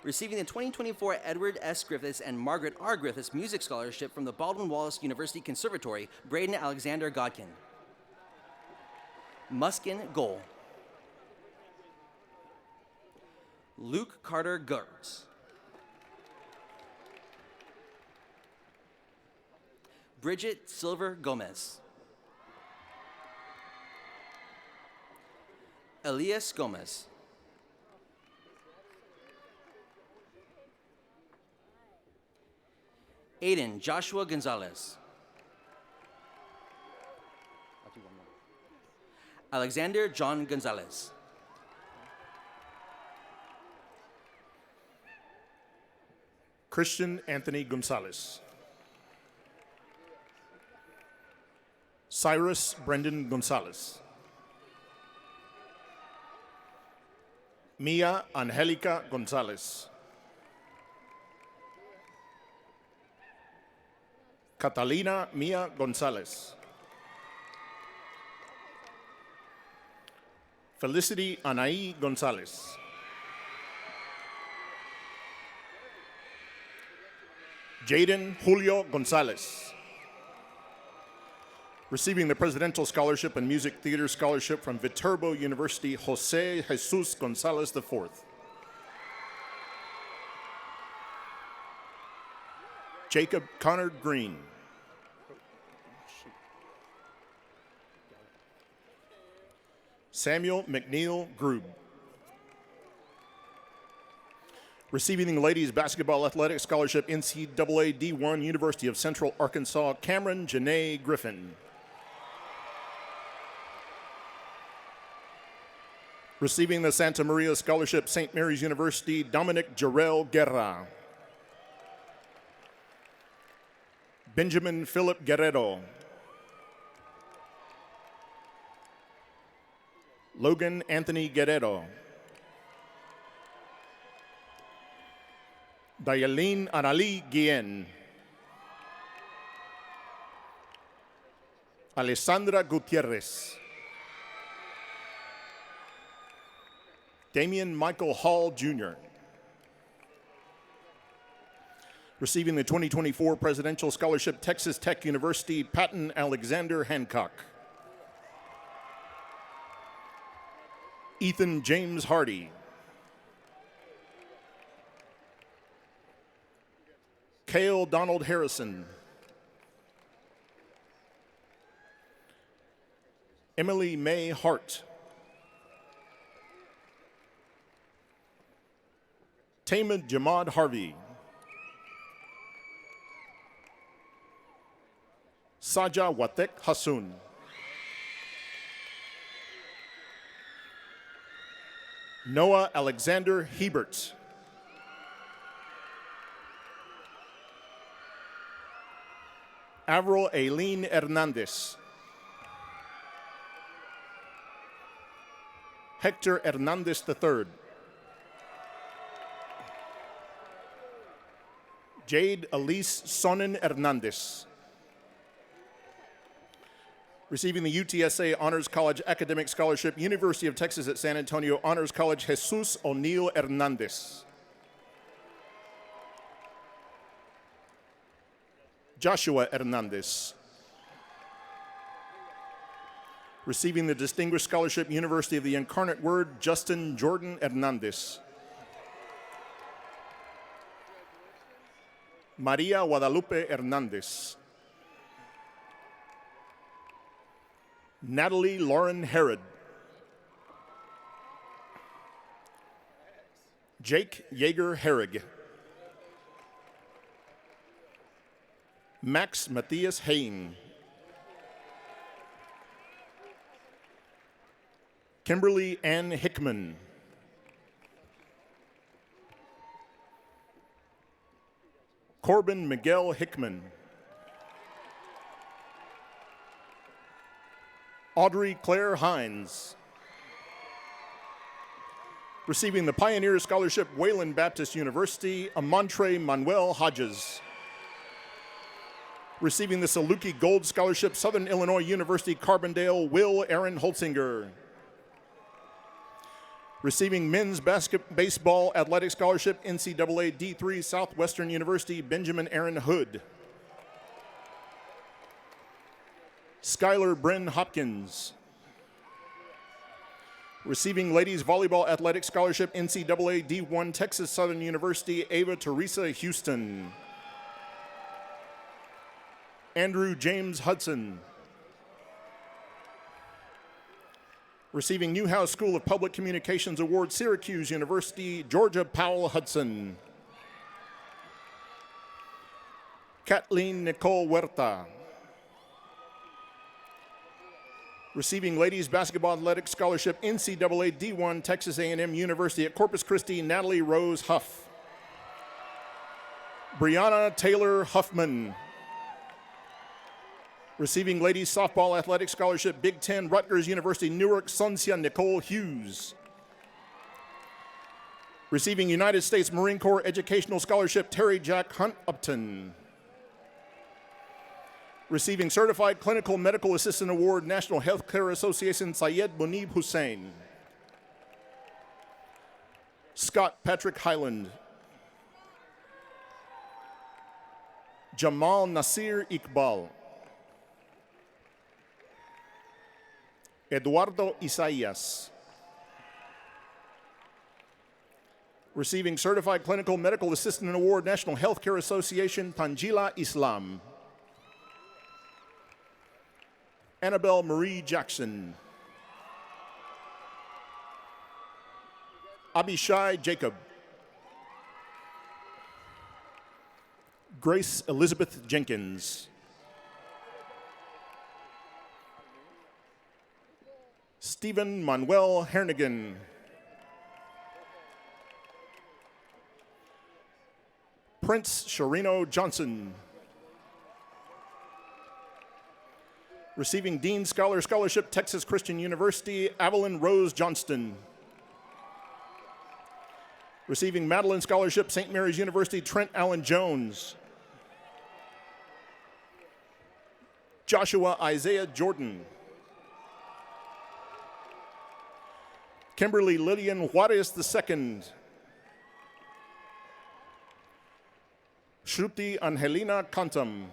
H: Receiving the 2024 Edward S. Griffiths and Margaret R. Griffiths Music Scholarship from the Baldwin Wallace University Conservatory, Braden Alexander Godkin. Muskin Goal. Luke Carter Gertz. Bridget Silver Gomez. Elias Gomez. Aiden Joshua Gonzalez. Alexander John Gonzalez.
I: Christian Anthony Gonzalez. Cyrus Brendan Gonzalez. Mia Angelica Gonzalez. Catalina Mia Gonzalez. Felicity Anaí Gonzalez. Jaden Julio Gonzalez. Receiving the Presidential Scholarship and Music Theater Scholarship from Viterbo University, Jose Jesus Gonzalez IV. Jacob Connor Green. Samuel McNeil Grube. Receiving the Ladies Basketball Athletic Scholarship NCAA D1, University of Central Arkansas, Cameron Janae Griffin. Receiving the Santa Maria Scholarship, St. Mary's University, Dominic Jarrell Guerra. Benjamin Philip Guerrero. Logan Anthony Guerrero. Dayalin Anali Guillen. Alessandra Gutierrez. Damian Michael Hall, Jr. Receiving the 2024 Presidential Scholarship, Texas Tech University, Patton Alexander Hancock. Ethan James Hardy. Cale Donald Harrison. Emily May Hart. Tamad Jamad Harvey. Saja Watek Hassoun. Noah Alexander Hebert. Avril Aileen Hernandez. Hector Hernandez III. Jade Elise Sonnen Hernandez. Receiving the UTSA Honors College Academic Scholarship, University of Texas at San Antonio Honors College, Jesus O'Neill Hernandez. Joshua Hernandez. Receiving the Distinguished Scholarship, University of the Incarnate Word, Justin Jordan Hernandez. Maria Guadalupe Hernandez. Natalie Lauren Herod. Jake Yeager Herrig. Max Matthias Hain. Kimberly Ann Hickman. Corbin Miguel Hickman. Audrey Claire Hines. Receiving the Pioneer Scholarship, Wayland Baptist University, Amontre Manuel Hodges. Receiving the Saluki Gold Scholarship, Southern Illinois University, Carbondale, Will Aaron Holtzinger. Receiving Men's Baseball Athletic Scholarship, NCAA D3, Southwestern University, Benjamin Aaron Hood. Skylar Bryn Hopkins. Receiving Ladies Volleyball Athletic Scholarship, NCAA D1, Texas Southern University, Ava Teresa Houston. Andrew James Hudson. Receiving Newhouse School of Public Communications Award, Syracuse University, Georgia Powell Hudson. Kathleen Nicole Huerta. Receiving Ladies Basketball Athletic Scholarship NCAA D1 Texas A&M University at Corpus Christi, Natalie Rose Huff. Brianna Taylor Huffman. Receiving Ladies Softball Athletic Scholarship Big Ten Rutgers University Newark, Soncia Nicole Hughes. Receiving United States Marine Corps Educational Scholarship Terry Jack Hunt Upton. Receiving Certified Clinical Medical Assistant Award National Healthcare Association Syed Munib Hussein. Scott Patrick Highland. Jamal Nasir Iqbal. Eduardo Isaias. Receiving Certified Clinical Medical Assistant Award National Healthcare Association Tanjila Islam. Annabelle Marie Jackson. Abishai Jacob. Grace Elizabeth Jenkins. Stephen Manuel Hernigan. Prince Sharino Johnson. Receiving Dean Scholarship, Texas Christian University, Evelyn Rose Johnston. Receiving Madeline Scholarship, St. Mary's University, Trent Allen Jones. Joshua Isaiah Jordan. Kimberly Lillian Juarez II. Shruti Angelina Kantam.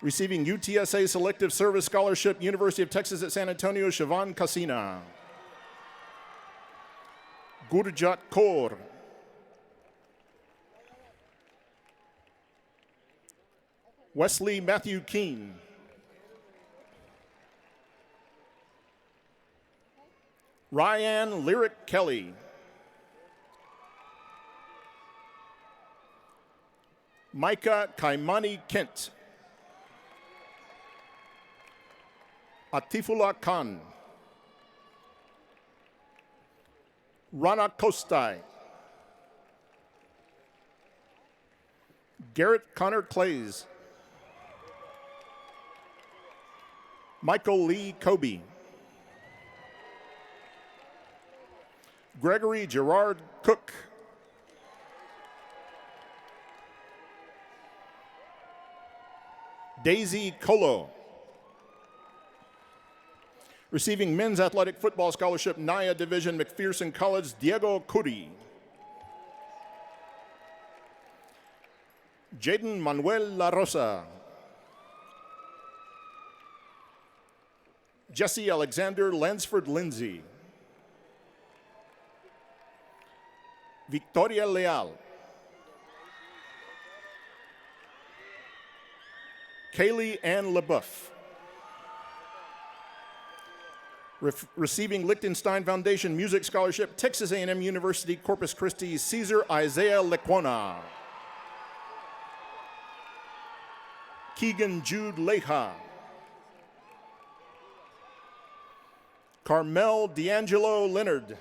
I: Receiving UTSA Selective Service Scholarship, University of Texas at San Antonio, Siobhan Casina. Gurjat Kaur. Wesley Matthew Keene. Ryan Lyric Kelly. Micah Kaimani Kent. Atifullah Khan. Rana Kostai. Garrett Connor Clays. Michael Lee Kobe. Gregory Gerard Cook. Daisy Colo. Receiving Men's Athletic Football Scholarship, NIA Division, McPherson College, Diego Curi. Jaden Manuel La Rosa. Jesse Alexander Lansford Lindsay. Victoria Leal. Kaylee Ann LaBeouf. Receiving Liechtenstein Foundation Music Scholarship, Texas A&M University, Corpus Christi, Caesar Isaiah Lequona. Keegan Jude Leha. Carmel D'Angelo Leonard.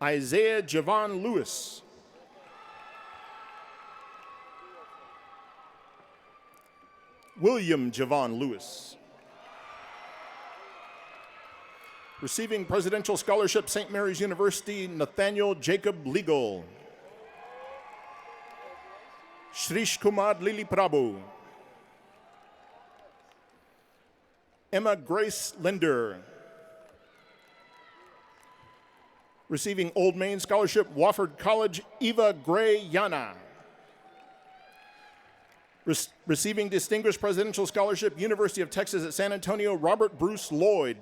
I: Isaiah Javon Lewis. William Javon Lewis. Receiving Presidential Scholarship, St. Mary's University, Nathaniel Jacob Legal. Shrish Kumar Lili Prabhu. Emma Grace Linder. Receiving Old Main Scholarship, Wofford College, Eva Gray Yana. Receiving Distinguished Presidential Scholarship, University of Texas at San Antonio, Robert Bruce Lloyd.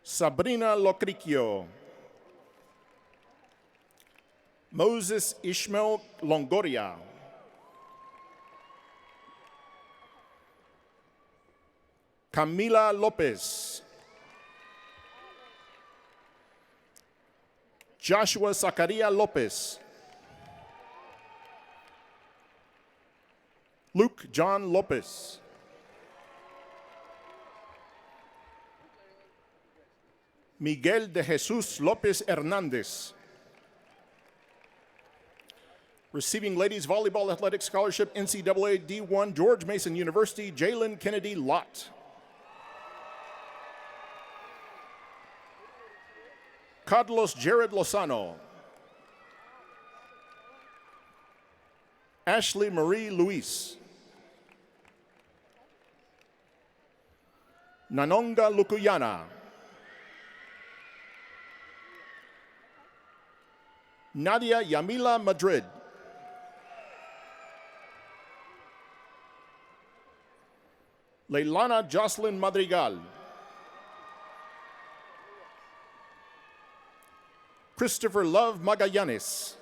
I: Sabrina Locriquio. Moses Ishmael Longoria. Camila Lopez. Joshua Zacaria Lopez. Luke John Lopez. Miguel de Jesus Lopez Hernandez. Receiving Ladies Volleyball Athletic Scholarship, NCAA D1, George Mason University, Jalen Kennedy Lott. Carlos Jared Lozano. Ashley Marie Luis. Nanonga Lukuyana. Nadia Yamila Madrid. Leilana Jocelyn Madrigal. Christopher Love Magallanes.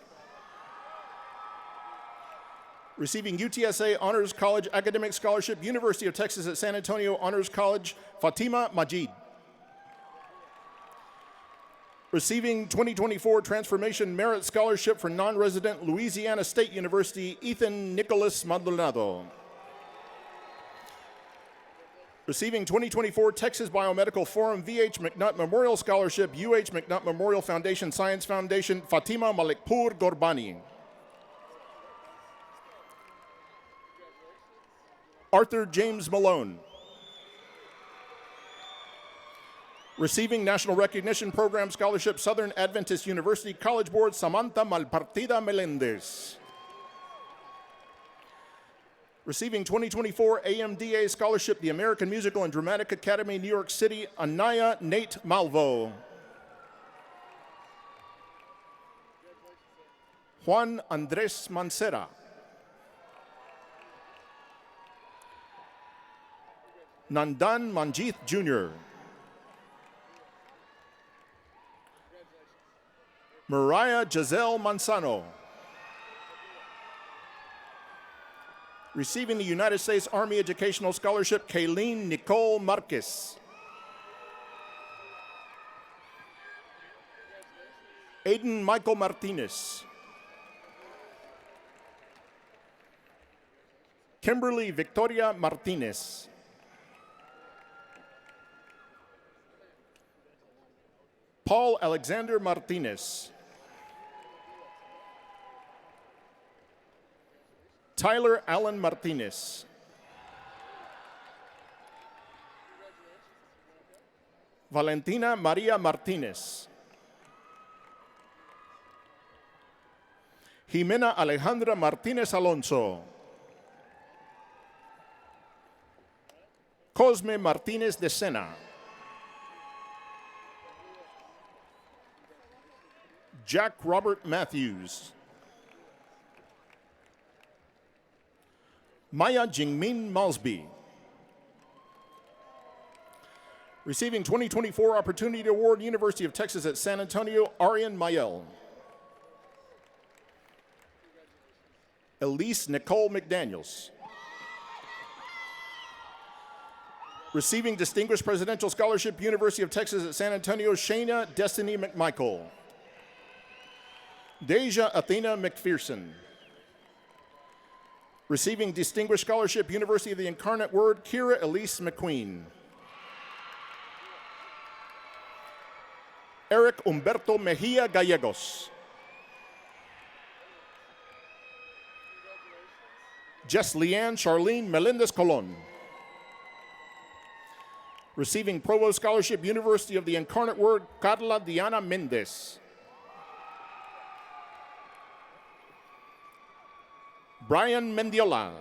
I: Receiving UTSA Honors College Academic Scholarship, University of Texas at San Antonio Honors College, Fatima Majid. Receiving 2024 Transformation Merit Scholarship for non-resident Louisiana State University, Ethan Nicholas Maldonado. Receiving 2024 Texas Biomedical Forum VH McNutt Memorial Scholarship, UH McNutt Memorial Foundation Science Foundation, Fatima Malikpur Gorbani. Arthur James Malone. Receiving National Recognition Program Scholarship, Southern Adventist University College Board, Samantha Malpartida Melendez. Receiving 2024 AMDA Scholarship, the American Musical and Dramatic Academy, New York City, Anaya Nate Malvo. Juan Andres Mancera. Nandan Manjith Jr. Mariah Giselle Manzano. Receiving the United States Army Educational Scholarship, Kayleen Nicole Marquez. Aiden Michael Martinez. Kimberly Victoria Martinez. Paul Alexander Martinez. Tyler Allen Martinez. Valentina Maria Martinez. Jimena Alejandra Martinez Alonso. Cosme Martinez de Sena. Jack Robert Matthews. Maya Jingmin Malsby. Receiving 2024 Opportunity Award, University of Texas at San Antonio, Arian Mayel. Elise Nicole McDaniels. Receiving Distinguished Presidential Scholarship, University of Texas at San Antonio, Shayna Destiny McMichael. Deja Athena McPherson. Receiving Distinguished Scholarship, University of the Incarnate Word, Kira Elise McQueen. Eric Humberto Mejia Gallegos. Jess Leanne Charlene Melendez Colon. Receiving Provost Scholarship, University of the Incarnate Word, Carla Diana Mendez. Brian Mendiola.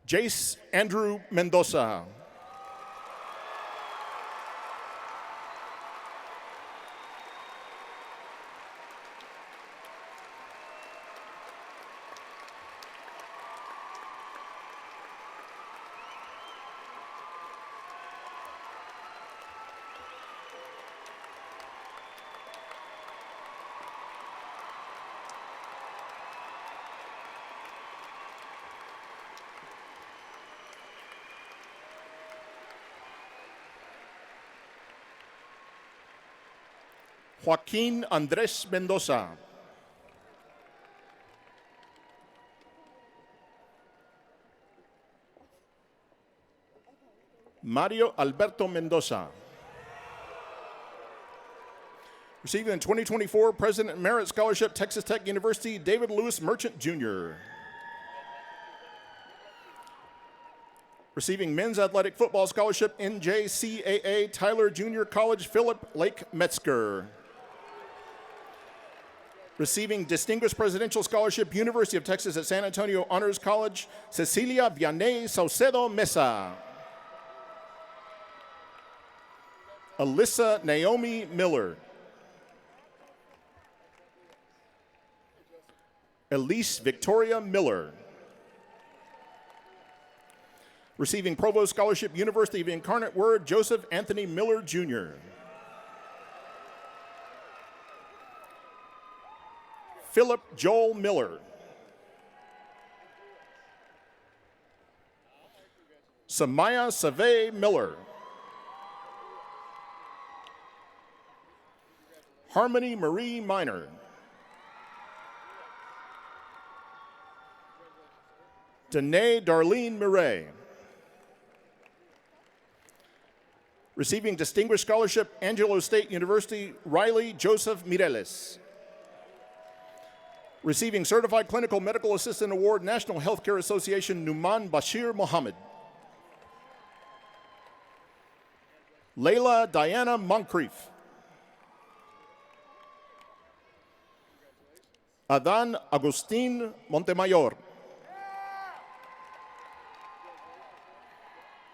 I: Jace Andrew Mendoza. Joaquin Andres Mendoza. Mario Alberto Mendoza. Receiving the 2024 President Merit Scholarship, Texas Tech University, David Lewis Merchant, Jr. Receiving Men's Athletic Football Scholarship, NJCAA, Tyler Junior College, Philip Lake Metzger. Receiving Distinguished Presidential Scholarship, University of Texas at San Antonio Honors College, Cecilia Vianney Saucedo Mesa. Alyssa Naomi Miller. Elise Victoria Miller. Receiving Provost Scholarship, University of Incarnate Word, Joseph Anthony Miller, Jr. Philip Joel Miller. Samaya Save Miller. Harmony Marie Minor. Danae Darlene Murray. Receiving Distinguished Scholarship, Angelo State University, Riley Joseph Mireles. Receiving Certified Clinical Medical Assistant Award, National Healthcare Association, Numan Bashir Mohammed. Layla Diana Moncrief. Adan Agustin Montemayor.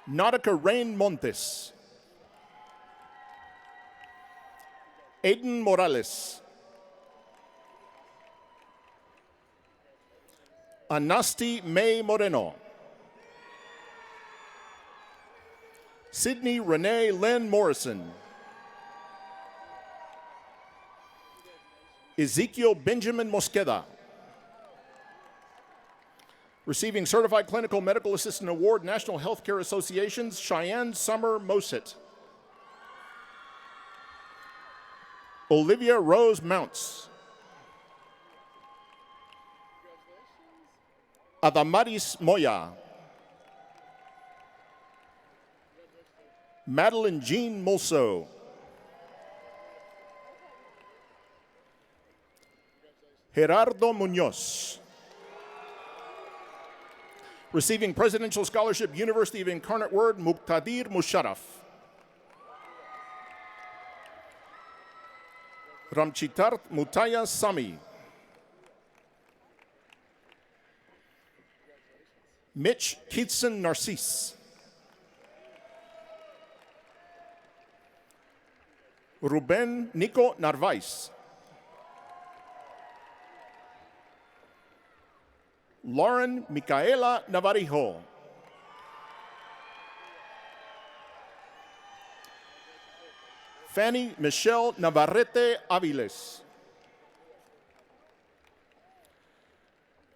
I: Nautica Rain Montes. Aiden Morales. Anasti May Moreno. Sydney Renee Lynn Morrison. Ezekiel Benjamin Mosqueda. Receiving Certified Clinical Medical Assistant Award, National Healthcare Associations, Cheyenne Summer Mosit. Olivia Rose Mounts. Adamaris Moya. Madeline Jean Mulso. Gerardo Munoz. Receiving Presidential Scholarship, University of Incarnate Word, Muqtadir Musharraf. Ramchitart Mutaya Sami. Mitch Kitson Narcisse. Ruben Nico Narvais. Lauren Micaela Navarijo. Fanny Michelle Navarrete Aviles.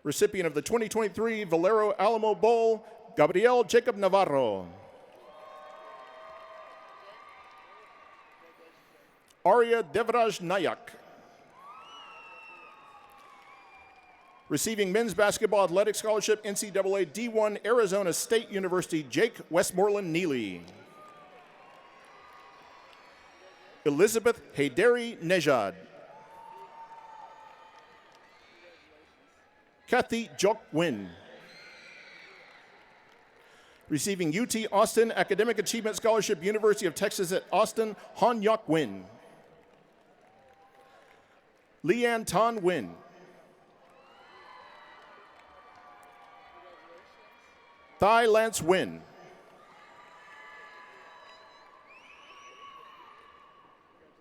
I: Recipient of the 2023 Valero Alamo Bowl, Gabriel Jacob Navarro. Arya Devraj Nayak. Receiving Men's Basketball Athletic Scholarship, NCAA D1 Arizona State University, Jake Westmoreland Neely. Elizabeth Hayderi Nejad. Kathy Jok Win. Receiving UT Austin Academic Achievement Scholarship, University of Texas at Austin, Han Yok Win. Leanne Tan Win. Thai Lance Win.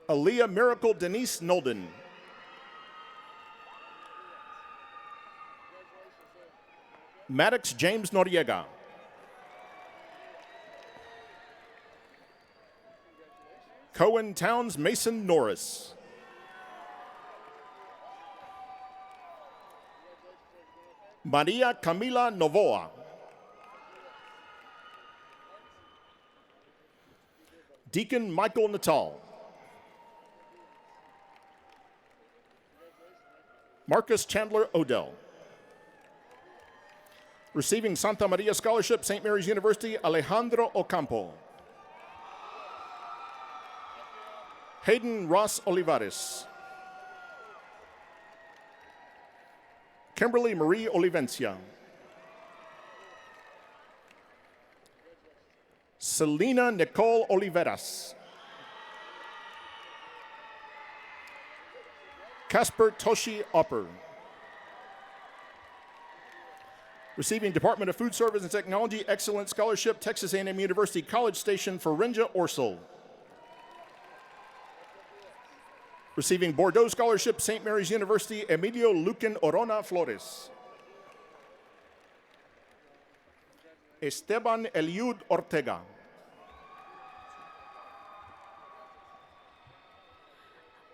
I: Aaliyah Miracle Denise Nolden. Maddox James Noriega. Cohen Towns Mason Norris. Maria Camila Novoa. Deacon Michael Natal. Marcus Chandler Odell. Receiving Santa Maria Scholarship, St. Mary's University, Alejandro Ocampo. Hayden Ross Olivares. Kimberly Marie Olivencia. Selena Nicole Oliveras. Casper Toshi Opper. Receiving Department of Food Service and Technology Excellence Scholarship, Texas A&M University College Station, Farinja Orsel. Receiving Bordeaux Scholarship, St. Mary's University, Emilio Lucan Orona Flores. Esteban Eliud Ortega.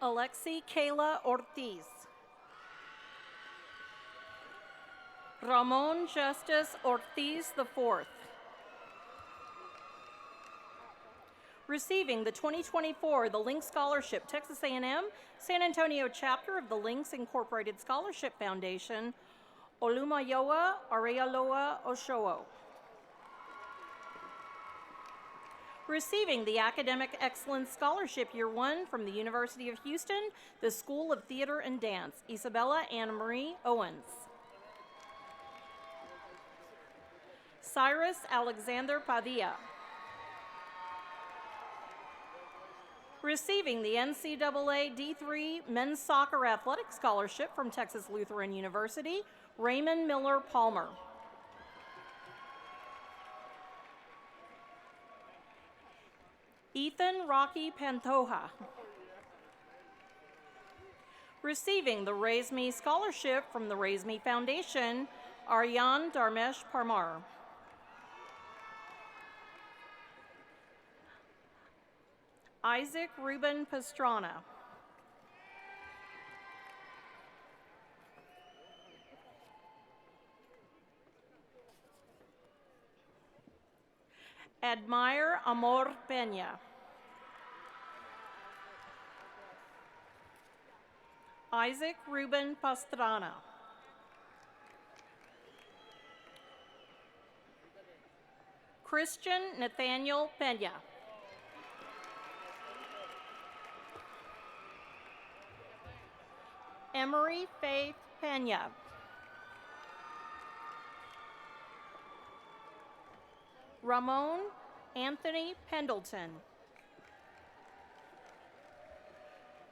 J: Alexi Kayla Ortiz. Ramon Justice Ortiz IV. Receiving the 2024 The Lynx Scholarship, Texas A&M San Antonio chapter of the Lynx Incorporated Scholarship Foundation, Olumayoa Arealoa Oshowo. Receiving the Academic Excellence Scholarship Year 1 from the University of Houston, the School of Theater and Dance, Isabella Anna Marie Owens. Cyrus Alexander Padilla. Receiving the NCAA D3 Men's Soccer Athletic Scholarship from Texas Lutheran University, Raymond Miller Palmer. Ethan Rocky Pantoja. Receiving the Raise Me Scholarship from the Raise Me Foundation, Aryan Dharmesh Parmar. Isaac Ruben Pastrana. Admire Amor Peña. Isaac Ruben Pastrana. Christian Nathaniel Peña. Emery Faith Peña. Ramon Anthony Pendleton.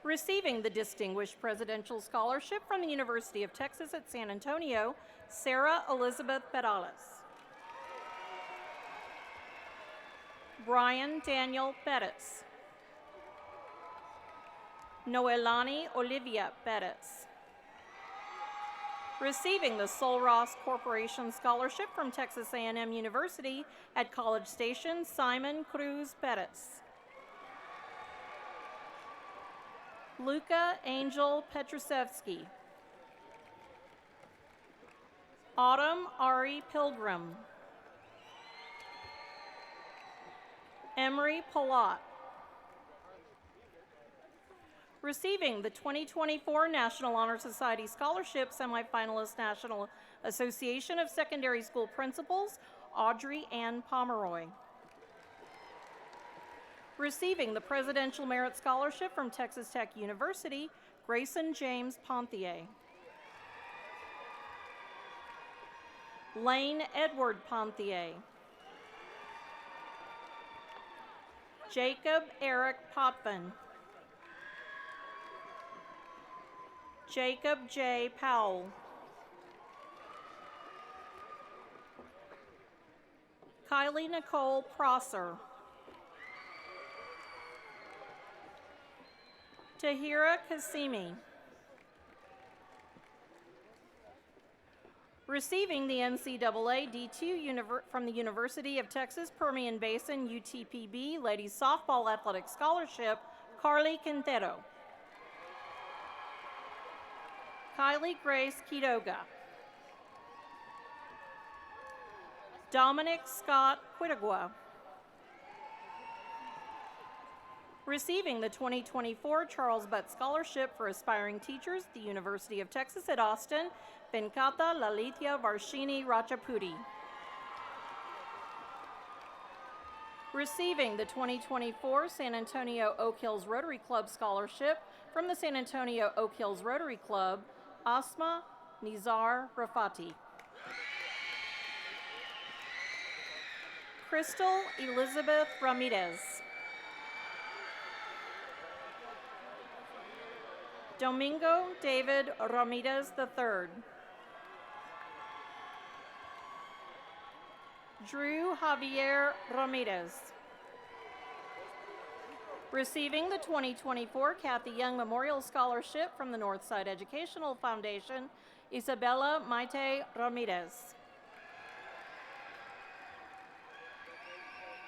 J: Receiving the Distinguished Presidential Scholarship from the University of Texas at San Antonio, Sarah Elizabeth Perales. Brian Daniel Pettis. Noelani Olivia Pettis. Receiving the Sol Ross Corporation Scholarship from Texas A&M University at College Station, Simon Cruz Pettis. Luca Angel Petrusevsky. Autumn Ari Pilgrim. Emery Palat. Receiving the 2024 National Honor Society Scholarship Semifinalist National Association of Secondary School Principals, Audrey Ann Pomeroy. Receiving the Presidential Merit Scholarship from Texas Tech University, Grayson James Ponthier. Lane Edward Ponthier. Jacob Eric Potvin. Jacob J. Powell. Kylie Nicole Prosser. Tahira Kasimi. Receiving the NCAA D2 from the University of Texas Permian Basin UTPB Ladies Softball Athletic Scholarship, Carly Quintero. Kylie Grace Quiroga. Dominic Scott Quitagua. Receiving the 2024 Charles Butt Scholarship for Aspiring Teachers at the University of Texas at Austin, Venkata Lalitya Varshini Rachapudi. Receiving the 2024 San Antonio Oak Hills Rotary Club Scholarship from the San Antonio Oak Hills Rotary Club, Asma Nizar Rafati. Crystal Elizabeth Ramirez. Domingo David Ramirez III. Drew Javier Ramirez. Receiving the 2024 Kathy Young Memorial Scholarship from the Northside Educational Foundation, Isabella Maite Ramirez.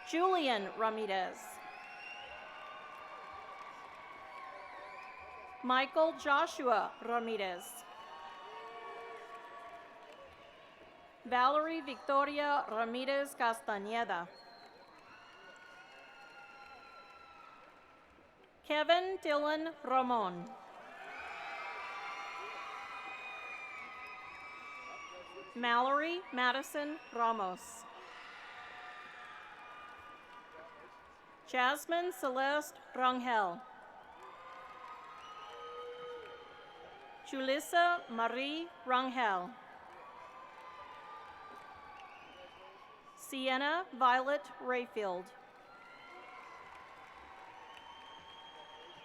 J: Julian Ramirez. Michael Joshua Ramirez. Valerie Victoria Ramirez Castañeda. Kevin Dylan Ramon. Mallory Madison Ramos. Jasmine Celeste Rangel. Julissa Marie Rangel. Sienna Violet Rayfield.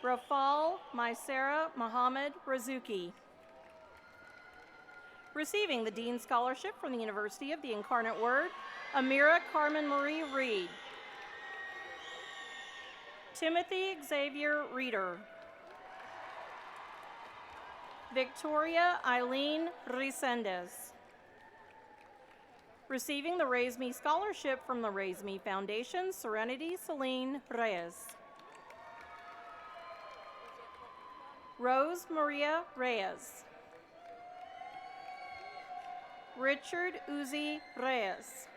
J: Rafal Maisara Mohammed Razuki. Receiving the Dean Scholarship from the University of the Incarnate Word, Amira Carmen Marie Reed. Timothy Xavier Reeder. Victoria Eileen Resendez. Receiving the Raise Me Scholarship from the Raise Me Foundation, Serenity Celine Reyes. Rose Maria Reyes. Richard Uzi Reyes.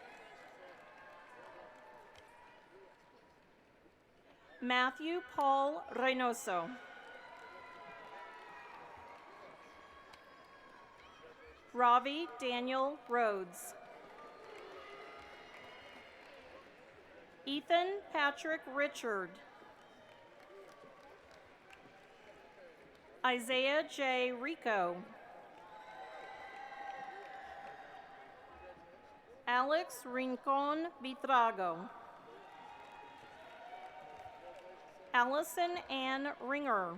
J: Matthew Paul Reynoso. Ravi Daniel Rhodes. Ethan Patrick Richard. Isaiah J. Rico. Alex Rincon Vitrago. Allison Ann Ringer.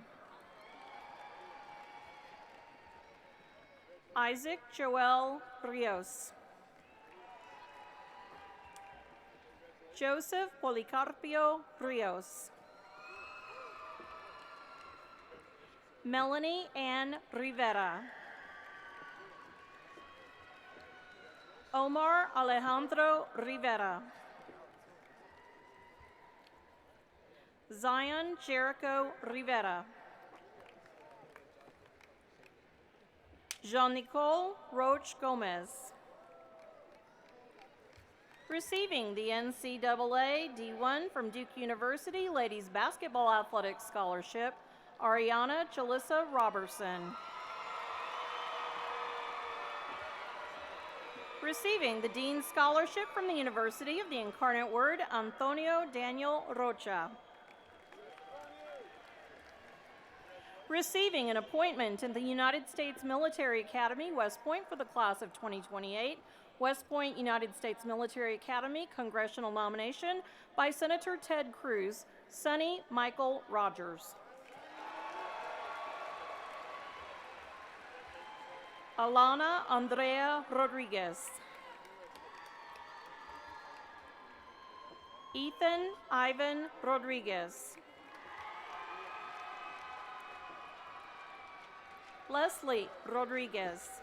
J: Isaac Joel Rios. Joseph Policarpio Rios. Melanie Ann Rivera. Omar Alejandro Rivera. Zion Jericho Rivera. Jean-Nicole Roach Gomez. Receiving the NCAA D1 from Duke University Ladies Basketball Athletics Scholarship, Ariana Jalissa Robertson. Receiving the Dean's Scholarship from the University of the Incarnate Word, Antonio Daniel Rocha. Receiving an appointment in the United States Military Academy, West Point for the class of 2028, West Point United States Military Academy congressional nomination by Senator Ted Cruz, Sonny Michael Rogers. Alana Andrea Rodriguez. Ethan Ivan Rodriguez. Leslie Rodriguez.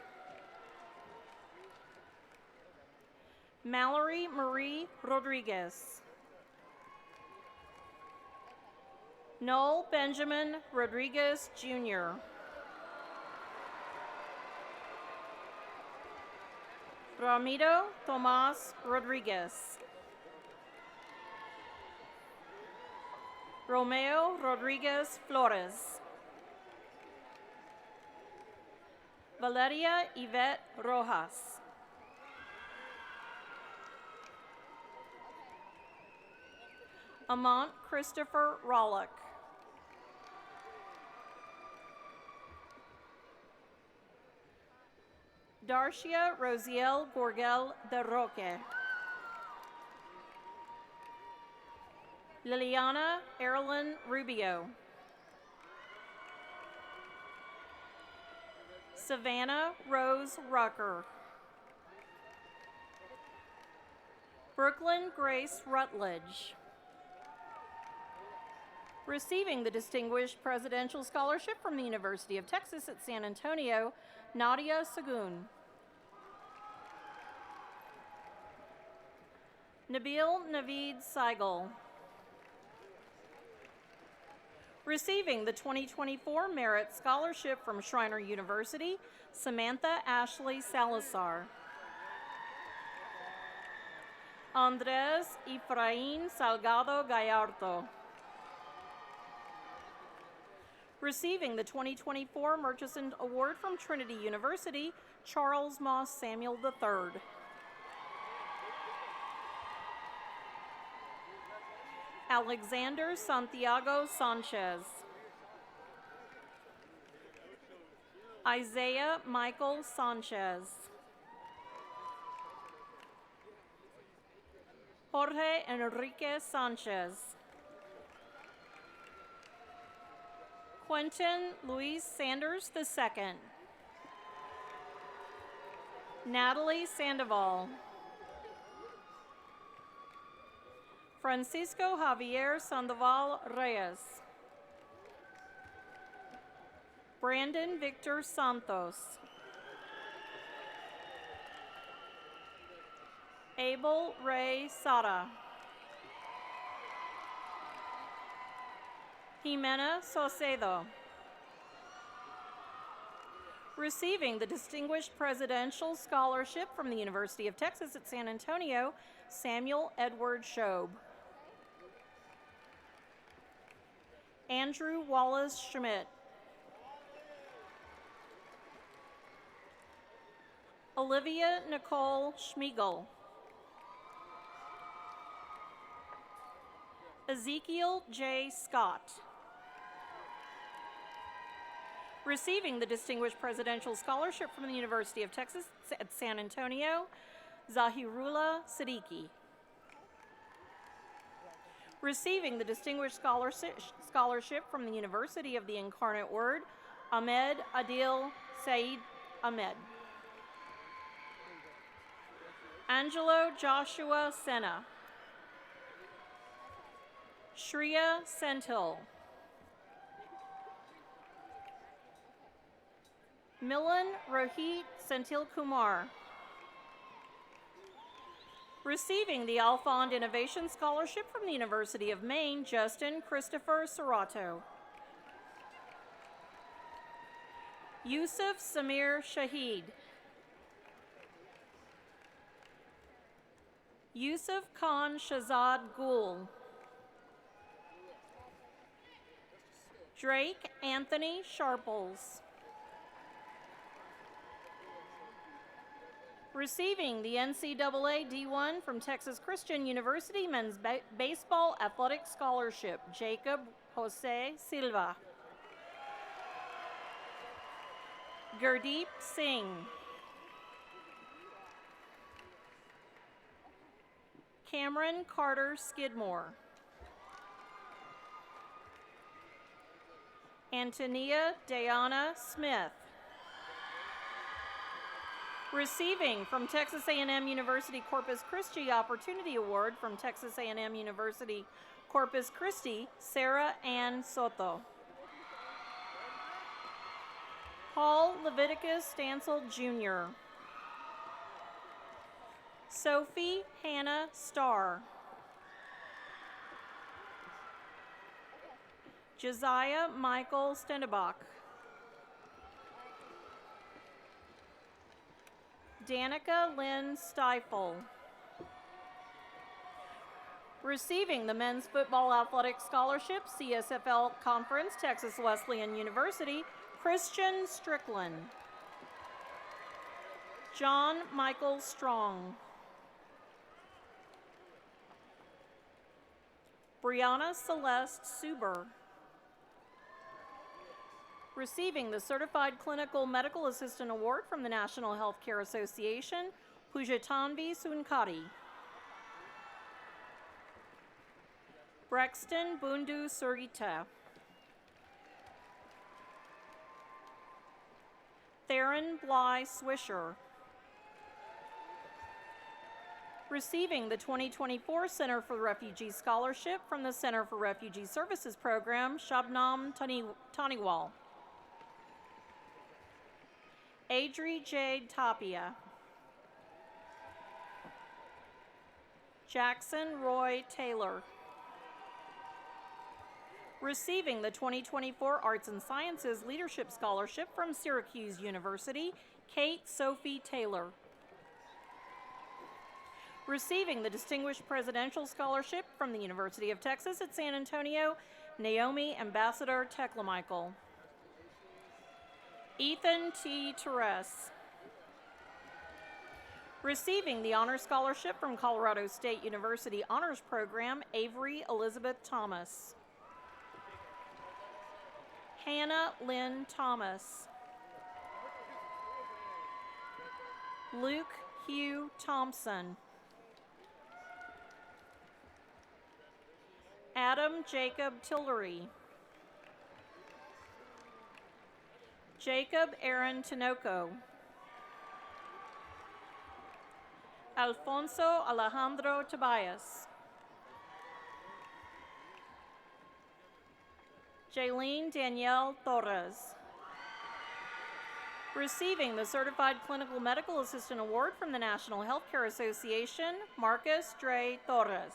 J: Mallory Marie Rodriguez. Noel Benjamin Rodriguez, Jr. Ramiro Tomas Rodriguez. Romeo Rodriguez Flores. Valeria Yvette Rojas. Amant Christopher Rollick. Darcia Rosiel Gorgel de Roque. Liliana Erlyn Rubio. Savannah Rose Rucker. Brooklyn Grace Rutledge. Receiving the Distinguished Presidential Scholarship from the University of Texas at San Antonio, Nadia Sagoon. Nabil Naveed Seigel. Receiving the 2024 Merit Scholarship from Schreiner University, Samantha Ashley Salazar. Andres Efraín Salgado Gallardo. Receiving the 2024 Murchison Award from Trinity University, Charles Moss Samuel III. Alexander Santiago Sanchez. Isaiah Michael Sanchez. Jorge Enrique Sanchez. Quentin Luis Sanders II. Natalie Sandoval. Francisco Javier Sandoval Reyes. Brandon Victor Santos. Abel Ray Sada. Jimena Saucedo. Receiving the Distinguished Presidential Scholarship from the University of Texas at San Antonio, Samuel Edward Shobe. Andrew Wallace Schmidt. Olivia Nicole Schmiegel. Ezekiel J. Scott. Receiving the Distinguished Presidential Scholarship from the University of Texas at San Antonio, Zahirullah Siddiqui. Receiving the Distinguished Scholarship from the University of the Incarnate Word, Ahmed Adil Saeed Ahmed. Angelo Joshua Senna. Shreya Senthil. Milan Rohit Senthil Kumar. Receiving the Alfond Innovation Scholarship from the University of Maine, Justin Christopher Serato. Yusuf Samir Shahid. Yusuf Khan Shahzad Gul. Drake Anthony Sharples. Receiving the NCAA D1 from Texas Christian University Men's Baseball Athletic Scholarship, Jacob Jose Silva. Gurdeep Singh. Cameron Carter Skidmore. Antonia Diana Smith. Receiving from Texas A&M University Corpus Christi Opportunity Award from Texas A&M University Corpus Christi, Sarah Ann Soto. Paul Leviticus Stansel Jr. Sophie Hannah Starr. Josiah Michael Stendebach. Danica Lynn Stifle. Receiving the Men's Football Athletic Scholarship, CSFL Conference, Texas Wesleyan University, Christian Strickland. John Michael Strong. Brianna Celeste Suber. Receiving the Certified Clinical Medical Assistant Award from the National Healthcare Association, Pujatanvi Sunkari. Brexton Bundu Surgita. Theron Bly Swisher. Receiving the 2024 Center for Refugee Scholarship from the Center for Refugee Services Program, Shabnam Taniwal. Adri Jade Tapia. Jackson Roy Taylor. Receiving the 2024 Arts and Sciences Leadership Scholarship from Syracuse University, Kate Sophie Taylor. Receiving the Distinguished Presidential Scholarship from the University of Texas at San Antonio, Naomi Ambassador Teklamichael. Ethan T. Terres. Receiving the Honor Scholarship from Colorado State University Honors Program, Avery Elizabeth Thomas. Hannah Lynn Thomas. Luke Hugh Thompson. Adam Jacob Tillery. Jacob Aaron Tinoco. Alfonso Alejandro Tobias. Jaylene Danielle Torres. Receiving the Certified Clinical Medical Assistant Award from the National Healthcare Association, Marcus Dre Torres.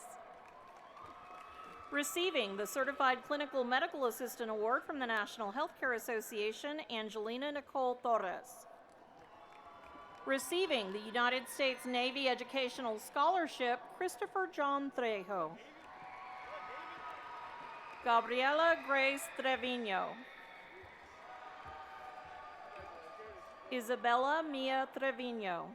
J: Receiving the Certified Clinical Medical Assistant Award from the National Healthcare Association, Angelina Nicole Torres. Receiving the United States Navy Educational Scholarship, Christopher John Trejo. Gabriela Grace Trevino. Isabella Mia Trevino.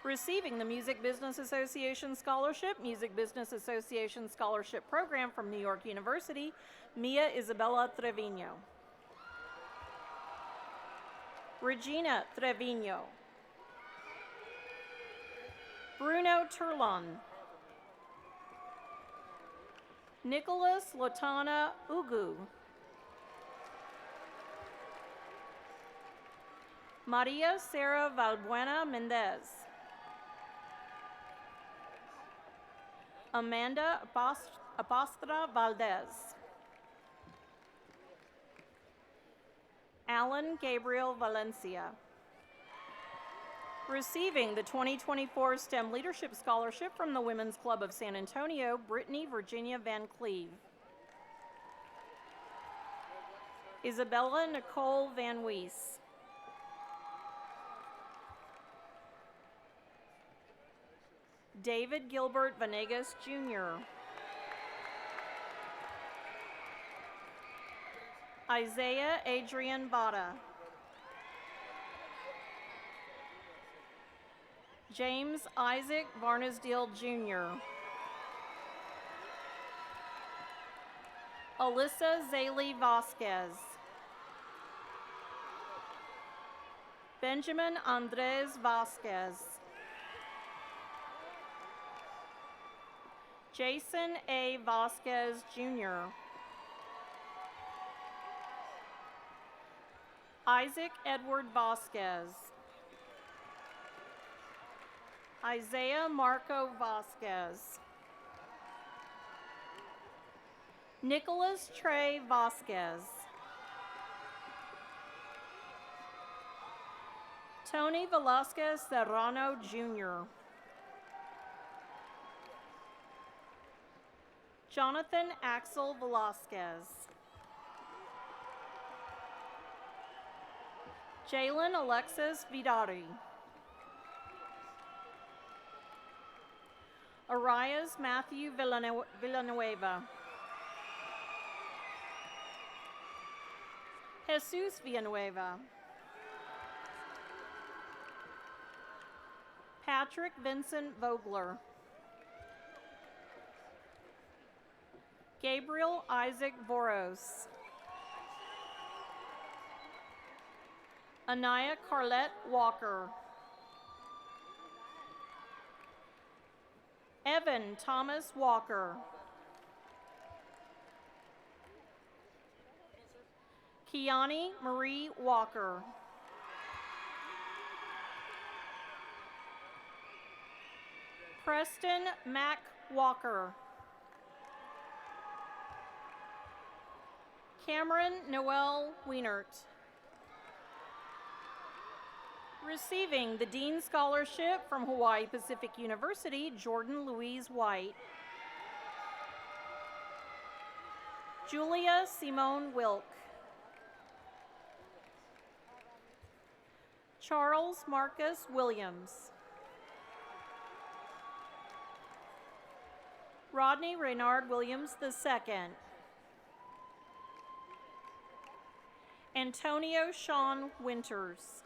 J: Receiving the Music Business Association Scholarship, Music Business Association Scholarship Program from New York University, Mia Isabella Trevino. Regina Trevino. Bruno Turlon. Nicholas Lotana Ugu. Maria Sarah Valbuena Mendez. Amanda Apastra Valdez. Alan Gabriel Valencia. Receiving the 2024 STEM Leadership Scholarship from the Women's Club of San Antonio, Brittany Virginia Van Cleve. Isabella Nicole Van Wees. David Gilbert Vanegas, Jr. Isaiah Adrian Vada. James Isaac Varnesdale, Jr. Alyssa Zaley Vasquez. Benjamin Andres Vasquez. Jason A. Vasquez, Jr. Isaac Edward Vasquez. Isaiah Marco Vasquez. Nicholas Trey Vasquez. Tony Velasquez Serrano, Jr. Jonathan Axel Velasquez. Jalen Alexis Vidari. Arias Matthew Villanueva. Jesus Villanueva. Patrick Vincent Vogler. Gabriel Isaac Voros. Anaya Carlette Walker. Evan Thomas Walker. Kiani Marie Walker. Preston Mack Walker. Cameron Noel Wienert. Receiving the Dean Scholarship from Hawaii Pacific University, Jordan Louise White. Julia Simone Wilk. Charles Marcus Williams. Rodney Reynard Williams II. Antonio Sean Winters.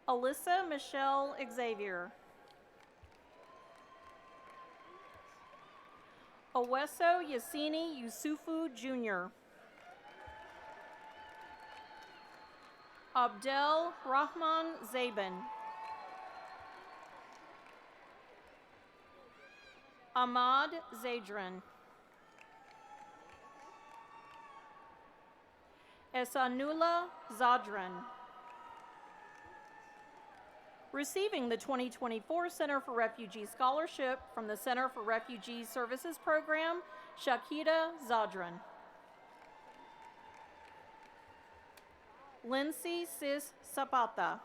J: Alyssa Michelle Xavier. Oweso Yassini Yusufu Jr. Abdel Rahman Zabin. Ahmad Zadran. Esanula Zadran. Receiving the 2024 Center for Refugee Scholarship from the Center for Refugee Services Program, Shakita Zadran. Lindsay Sis Zapata.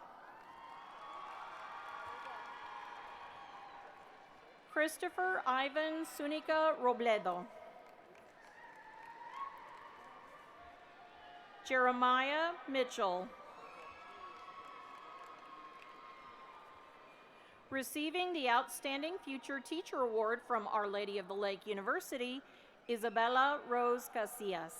J: Christopher Ivan Sunica Robledo. Jeremiah Mitchell. Receiving the Outstanding Future Teacher Award from Our Lady of the Lake University, Isabella Rose Casillas.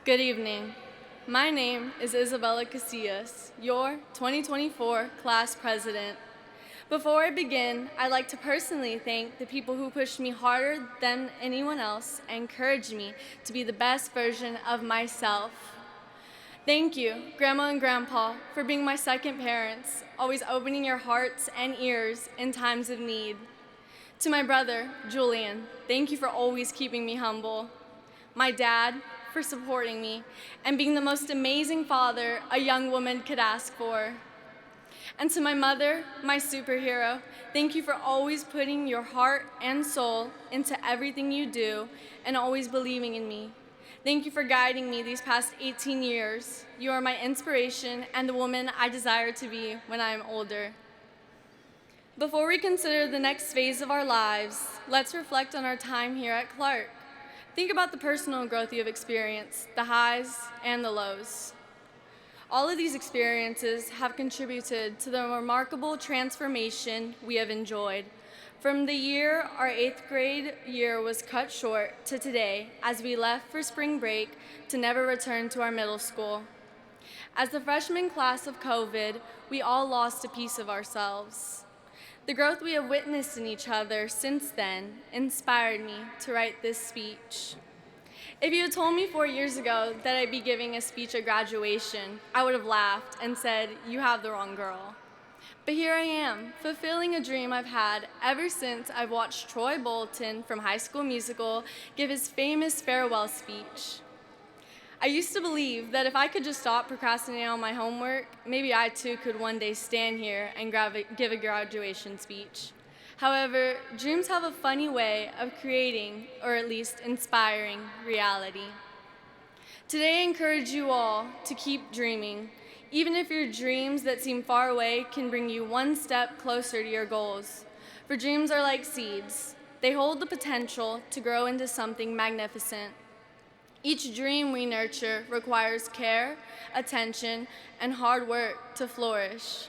K: Good evening. My name is Isabella Casillas, your 2024 class president. Before I begin, I'd like to personally thank the people who pushed me harder than anyone else and encouraged me to be the best version of myself. Thank you, Grandma and Grandpa, for being my second parents, always opening your hearts and ears in times of need. To my brother, Julian, thank you for always keeping me humble. My dad, for supporting me and being the most amazing father a young woman could ask for. And to my mother, my superhero, thank you for always putting your heart and soul into everything you do and always believing in me. Thank you for guiding me these past 18 years. You are my inspiration and the woman I desire to be when I am older. Before we consider the next phase of our lives, let's reflect on our time here at Clark. Think about the personal growth you have experienced, the highs and the lows. All of these experiences have contributed to the remarkable transformation we have enjoyed. From the year our 8th grade year was cut short to today, as we left for spring break to never return to our middle school. As the freshman class of COVID, we all lost a piece of ourselves. The growth we have witnessed in each other since then inspired me to write this speech. If you had told me 4 years ago that I'd be giving a speech at graduation, I would have laughed and said, "You have the wrong girl." But here I am, fulfilling a dream I've had ever since I've watched Troy Bolton from High School Musical give his famous farewell speech. I used to believe that if I could just stop procrastinating on my homework, maybe I too could one day stand here and give a graduation speech. However, dreams have a funny way of creating, or at least inspiring, reality. Today I encourage you all to keep dreaming, even if your dreams that seem far away can bring you one step closer to your goals. For dreams are like seeds. They hold the potential to grow into something magnificent. Each dream we nurture requires care, attention, and hard work to flourish.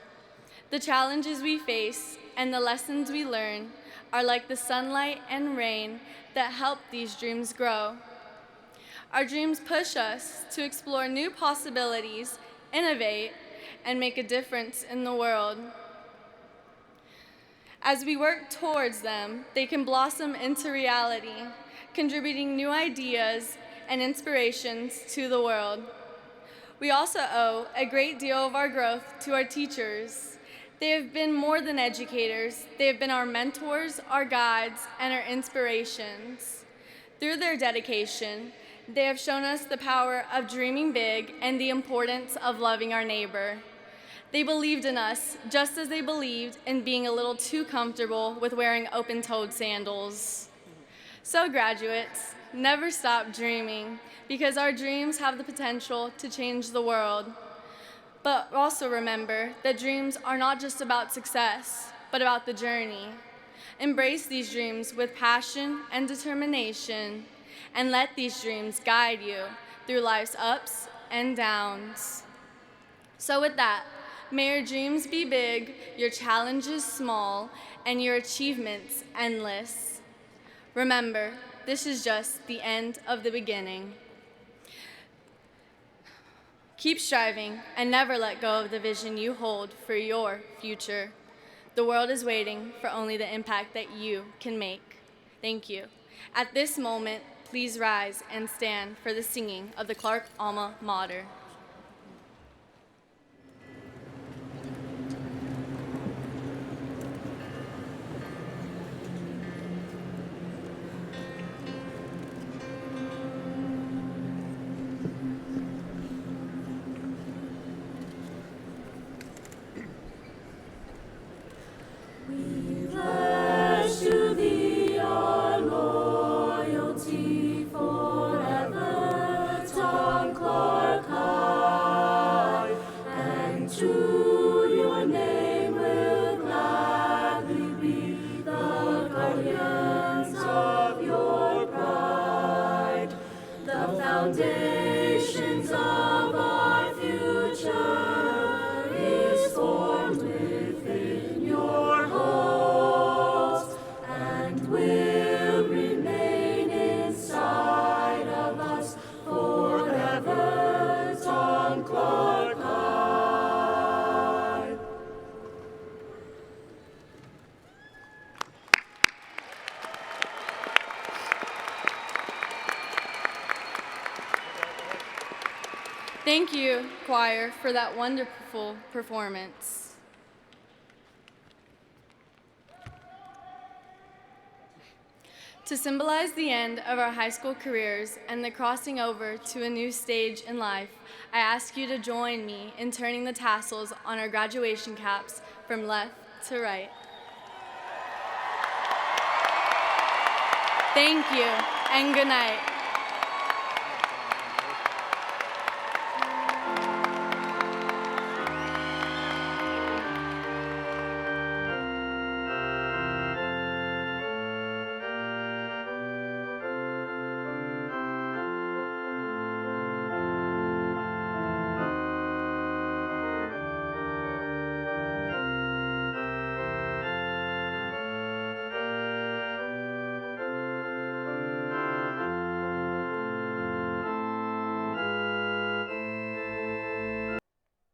K: The challenges we face and the lessons we learn are like the sunlight and rain that help these dreams grow. Our dreams push us to explore new possibilities, innovate, and make a difference in the world. As we work towards them, they can blossom into reality, contributing new ideas and inspirations to the world. We also owe a great deal of our growth to our teachers. They have been more than educators. They have been our mentors, our guides, and our inspirations. Through their dedication, they have shown us the power of dreaming big and the importance of loving our neighbor. They believed in us just as they believed in being a little too comfortable with wearing open-toed sandals. So graduates, never stop dreaming, because our dreams have the potential to change the world. But also remember that dreams are not just about success, but about the journey. Embrace these dreams with passion and determination, and let these dreams guide you through life's ups and downs. So with that, may your dreams be big, your challenges small, and your achievements endless. Remember, this is just the end of the beginning. Keep striving and never let go of the vision you hold for your future. The world is waiting for only the impact that you can make. Thank you. At this moment, please rise and stand for the singing of the Clark Alma Mater.
D: Pledge to thee our loyalty forever, Tom Clark High, and to your name will gladly be the guardians of your pride. The foundations of our future is formed within your halls, and will remain inside of us forever, Tom Clark High.
K: Thank you, choir, for that wonderful performance. To symbolize the end of our high school careers and the crossing over to a new stage in life, I ask you to join me in turning the tassels on our graduation caps from left to right. Thank you, and good night.